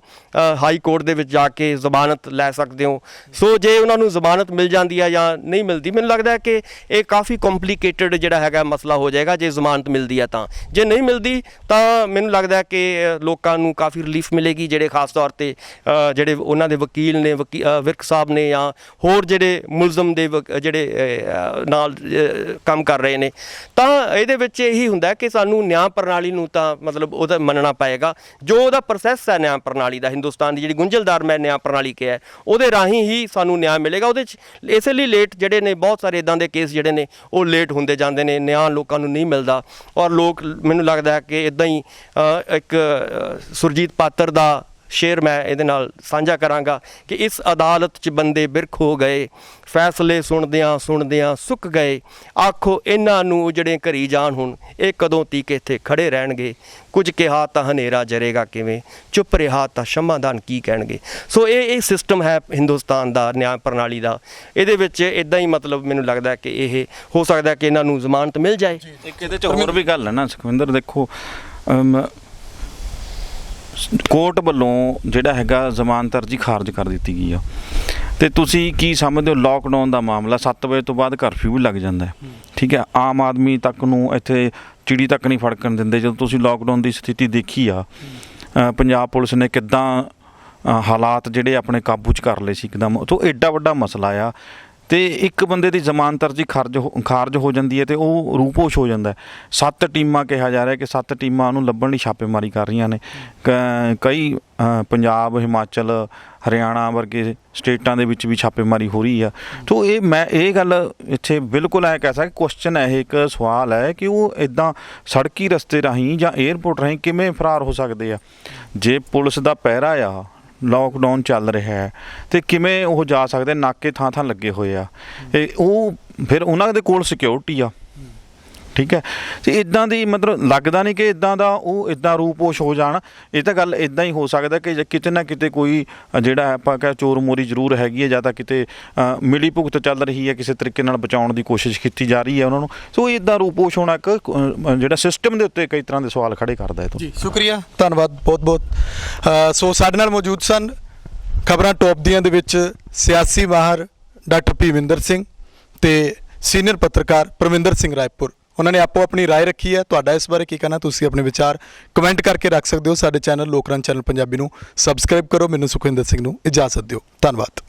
ਹਾਈ ਕੋਰਟ ਦੇ ਵਿੱਚ ਜਾ ਕੇ ਜ਼ਮਾਨਤ ਲੈ ਸਕਦੇ ਹੋ। ਸੋ ਜੇ ਉਹਨਾਂ ਨੂੰ ਜ਼ਮਾਨਤ ਮਿਲ ਜਾਂਦੀ ਹੈ ਜਾਂ ਨਹੀਂ ਮਿਲਦੀ, ਮੈਨੂੰ ਲੱਗਦਾ ਕਿ ਇਹ ਕਾਫੀ ਕੰਪਲੀਕੇਟਡ ਜਿਹੜਾ ਹੈਗਾ ਮਸਲਾ ਹੋ ਜਾਏਗਾ ਜੇ ਜ਼ਮਾਨਤ ਮਿਲਦੀ ਹੈ ਤਾਂ। ਜੇ ਨਹੀਂ ਮਿਲਦੀ ਤਾਂ ਮੈਨੂੰ ਲੱਗਦਾ ਕਿ ਲੋਕਾਂ ਨੂੰ ਕਾਫੀ ਰਿਲੀਫ ਮਿਲੇਗੀ, ਜਿਹੜੇ ਖਾਸ ਤੌਰ 'ਤੇ ਜਿਹੜੇ ਉਹਨਾਂ ਦੇ ਵਕੀਲ ਨੇ, ਵਿਰਕ ਸਾਹਿਬ ਨੇ ਜਾਂ ਹੋਰ ਜਿਹੜੇ ਮੁਲਜ਼ਮ ਦੇ ਜਿਹੜੇ ਨਾਲ ਕੰਮ ਕਰ ਰਹੇ ਨੇ। ਤਾਂ ਇਹਦੇ ਵਿੱਚ ਇਹੀ ਹੁੰਦਾ ਕਿ ਸਾਨੂੰ ਨਿਆਂ ਪ੍ਰਣਾਲੀ ਨੂੰ ਤਾਂ ਮਤਲਬ ਉਹਦਾ ਮੰਨਣਾ ਪਏਗਾ, ਜੋ ਉਹਦਾ ਪ੍ਰੋਸੈਸ ਹੈ ਨਿਆਂ ਪ੍ਰਣਾਲੀ ਦਾ, ਹਿੰਦੁਸਤਾਨ ਦੀ ਜਿਹੜੀ ਗੁੰਝਲਦਾਰ ਮੈਂ ਨਿਆਂ ਪ੍ਰਣਾਲੀ ਕਿਹਾ, ਉਹਦੇ ਰਾਹੀਂ ਹੀ ਸਾਨੂੰ ਨਿਆਂ ਮਿਲੇਗਾ। ਉਹਦੇ 'ਚ ਇਸੇ ਲਈ ਲੇਟ ਜਿਹੜੇ ਨੇ ਬਹੁਤ ਸਾਰੇ ਇੱਦਾਂ ਦੇ ਕੇਸ ਜਿਹੜੇ ਨੇ ਉਹ ਲੇਟ ਹੁੰਦੇ ਜਾਂਦੇ ਨੇ, ਨਿਆਂ ਲੋਕਾਂ ਨੂੰ ਨਹੀਂ ਮਿਲਦਾ, ਔਰ ਲੋਕ ਮੈਨੂੰ ਲੱਗਦਾ ਕਿ ਇੱਦਾਂ ਹੀ ਇੱਕ ਸੁਰਜੀਤ ਪਾਤਰ ਦਾ ਸ਼ੇਰ ਮੈਂ ਇਹਦੇ ਨਾਲ ਸਾਂਝਾ ਕਰਾਂਗਾ ਕਿ ਇਸ ਅਦਾਲਤ 'ਚ ਬੰਦੇ ਬਿਰਖ ਹੋ ਗਏ, ਫੈਸਲੇ ਸੁਣਦਿਆਂ ਸੁਣਦਿਆਂ ਸੁੱਕ ਗਏ, ਆਖੋ ਇਹਨਾਂ ਨੂੰ ਜਿਹੜੇ ਘਰੀ ਜਾਣ ਹੁਣ, ਇਹ ਕਦੋਂ ਤੀਕ ਇੱਥੇ ਖੜੇ ਰਹਿਣਗੇ, ਕੁਝ ਕਿਹਾ ਤਾਂ ਹਨੇਰਾ ਜਰੇਗਾ ਕਿਵੇਂ, ਚੁੱਪ ਰਿਹਾ ਤਾਂ ਸ਼ਮਾਦਾਨ ਕੀ ਕਹਿਣਗੇ। ਸੋ ਇਹ ਸਿਸਟਮ ਹੈ ਹਿੰਦੁਸਤਾਨ ਦਾ ਨਿਆਂ ਪ੍ਰਣਾਲੀ ਦਾ। ਇਹਦੇ ਵਿੱਚ ਇੱਦਾਂ ਹੀ ਮਤਲਬ ਮੈਨੂੰ ਲੱਗਦਾ ਕਿ ਇਹ ਹੋ ਸਕਦਾ ਕਿ ਇਹਨਾਂ ਨੂੰ ਜ਼ਮਾਨਤ ਮਿਲ ਜਾਏ। ਇੱਕ ਇਹਦੇ 'ਚ ਹੋਰ ਵੀ ਗੱਲ ਹੈ ਨਾ ਸੁਖਵਿੰਦਰ, ਦੇਖੋ ਕੋਰਟ ਵੱਲੋਂ ਜਿਹੜਾ ਹੈਗਾ ਜ਼ਮਾਨਤ ਅਰਜ਼ੀ ਖਾਰਜ ਕਰ ਦਿੱਤੀ ਗਈ ਆ, ਅਤੇ ਤੁਸੀਂ ਕੀ ਸਮਝਦੇ ਹੋ? ਲੋਕਡਾਊਨ ਦਾ ਮਾਮਲਾ, 7 ਵਜੇ ਤੋਂ ਬਾਅਦ ਕਰਫਿਊ ਵੀ ਲੱਗ ਜਾਂਦਾ ਹੈ। ਠੀਕ ਹੈ, ਆਮ ਆਦਮੀ ਤੱਕ ਨੂੰ ਇੱਥੇ ਚਿੜੀ ਤੱਕ ਨਹੀਂ ਫੜਕਣ ਦਿੰਦੇ। ਜਦੋਂ ਤੁਸੀਂ ਲੋਕਡਾਊਨ ਦੀ ਸਥਿਤੀ ਦੇਖੀ ਆ, ਪੰਜਾਬ ਪੁਲਿਸ ਨੇ ਕਿੱਦਾਂ ਹਾਲਾਤ ਜਿਹੜੇ ਆਪਣੇ ਕਾਬੂ 'ਚ ਕਰ ਲਏ ਸੀ ਇੱਕਦਮ, ਤੋਂ ਐਡਾ ਵੱਡਾ ਮਸਲਾ ਆ। ਅਤੇ ਇੱਕ ਬੰਦੇ ਦੀ ਜ਼ਮਾਨਤ ਅਰਜ਼ੀ ਖਾਰਜ ਹੋ ਜਾਂਦੀ ਹੈ ਅਤੇ ਉਹ ਰੂਪੋਸ਼ ਹੋ ਜਾਂਦਾ। 7 ਟੀਮਾਂ ਕਿਹਾ ਜਾ ਰਿਹਾ ਕਿ 7 ਟੀਮਾਂ ਉਹਨੂੰ ਲੱਭਣ ਲਈ ਛਾਪੇਮਾਰੀ ਕਰ ਰਹੀਆਂ ਨੇ। ਕਈ ਪੰਜਾਬ, ਹਿਮਾਚਲ, ਹਰਿਆਣਾ ਵਰਗੇ ਸਟੇਟਾਂ ਦੇ ਵਿੱਚ ਵੀ ਛਾਪੇਮਾਰੀ ਹੋ ਰਹੀ ਆ। ਸੋ ਇਹ ਗੱਲ ਇੱਥੇ ਬਿਲਕੁਲ ਐਂ ਕਹਿ ਸਕਦਾ, ਕੁਐਸਚਨ ਹੈ, ਇੱਕ ਸਵਾਲ ਹੈ ਕਿ ਉਹ ਇੱਦਾਂ ਸੜਕੀ ਰਸਤੇ ਰਾਹੀਂ ਜਾਂ ਏਅਰਪੋਰਟ ਰਾਹੀਂ ਕਿਵੇਂ ਫਰਾਰ ਹੋ ਸਕਦੇ ਆ? ਜੇ ਪੁਲਿਸ ਦਾ ਪਹਿਰਾ ਆ, ਲੋਕਡਾਊਨ ਚੱਲ ਰਿਹਾ ਹੈ, ਅਤੇ ਕਿਵੇਂ ਉਹ ਜਾ ਸਕਦੇ? ਨਾਕੇ ਥਾਂ ਥਾਂ ਲੱਗੇ ਹੋਏ ਆ, ਉਹ ਫਿਰ ਉਹਨਾਂ ਦੇ ਕੋਲ ਸਿਕਿਉਰਿਟੀ ਆ। ਠੀਕ ਹੈ ਤੇ ਇਦਾਂ ਦੀ ਮਤਲਬ ਲੱਗਦਾ ਨਹੀਂ ਕਿ ਇਦਾਂ ਦਾ ਉਹ ਇਦਾਂ ਰੂਪੋਸ਼ ਹੋ ਜਾਣ। ਇਹ ਤਾਂ ਗੱਲ ਇਦਾਂ ਹੀ ਹੋ ਸਕਦਾ ਕਿ ਕਿਤੇ ਨਾ ਕਿਤੇ ਕੋਈ ਜਿਹੜਾ ਆਪਾਂ ਕਹਾਂ ਚੋਰ ਮੋਰੀ ਜ਼ਰੂਰ ਹੈਗੀ ਹੈ, ਜਾਂ ਤਾਂ ਕਿਤੇ ਮਿਲੀ ਭੁਗਤ ਚੱਲ ਰਹੀ ਹੈ, ਕਿਸੇ ਤਰੀਕੇ ਨਾਲ ਬਚਾਉਣ ਦੀ ਕੋਸ਼ਿਸ਼ ਕੀਤੀ ਜਾ ਰਹੀ ਹੈ ਉਹਨਾਂ ਨੂੰ। ਸੋ ਇਦਾਂ ਰੂਪੋਸ਼ ਹੋਣਾ ਇੱਕ ਜਿਹੜਾ ਸਿਸਟਮ ਦੇ ਉੱਤੇ ਕਈ ਤਰ੍ਹਾਂ ਦੇ ਸਵਾਲ ਖੜੇ ਕਰਦਾ ਹੈ। ਜੀ ਸ਼ੁਕਰੀਆ, ਧੰਨਵਾਦ ਬਹੁਤ ਬਹੁਤ। ਸੋ ਸਾਡੇ ਨਾਲ ਮੌਜੂਦ ਸਨ ਖਬਰਾਂ ਟੌਪ ਦੀਆਂ ਦੇ ਵਿੱਚ ਸਿਆਸੀ ਮਾਹਰ ਡਾਕਟਰ ਭੀਮਿੰਦਰ ਸਿੰਘ ਤੇ ਸੀਨੀਅਰ ਪੱਤਰਕਾਰ ਪਰਮਿੰਦਰ ਸਿੰਘ ਰਾਏਪੁਰ। ਉਹਨਾਂ ਨੇ ਆਪੋ ਆਪਣੀ ਰਾਏ ਰੱਖੀ ਹੈ। ਤੁਹਾਡਾ ਇਸ ਬਾਰੇ ਕੀ ਕਹਿਣਾ, ਤੁਸੀਂ ਆਪਣੇ ਵਿਚਾਰ ਕਮੈਂਟ ਕਰਕੇ ਰੱਖ ਸਕਦੇ ਹੋ। ਸਾਡੇ ਚੈਨਲ ਲੋਕਰਾਜ ਚੈਨਲ ਪੰਜਾਬੀ ਨੂੰ ਸਬਸਕ੍ਰਾਈਬ ਕਰੋ। ਮੈਨੂੰ ਸੁਖਵਿੰਦਰ ਸਿੰਘ ਨੂੰ ਇਜਾਜ਼ਤ ਦਿਓ। ਧੰਨਵਾਦ।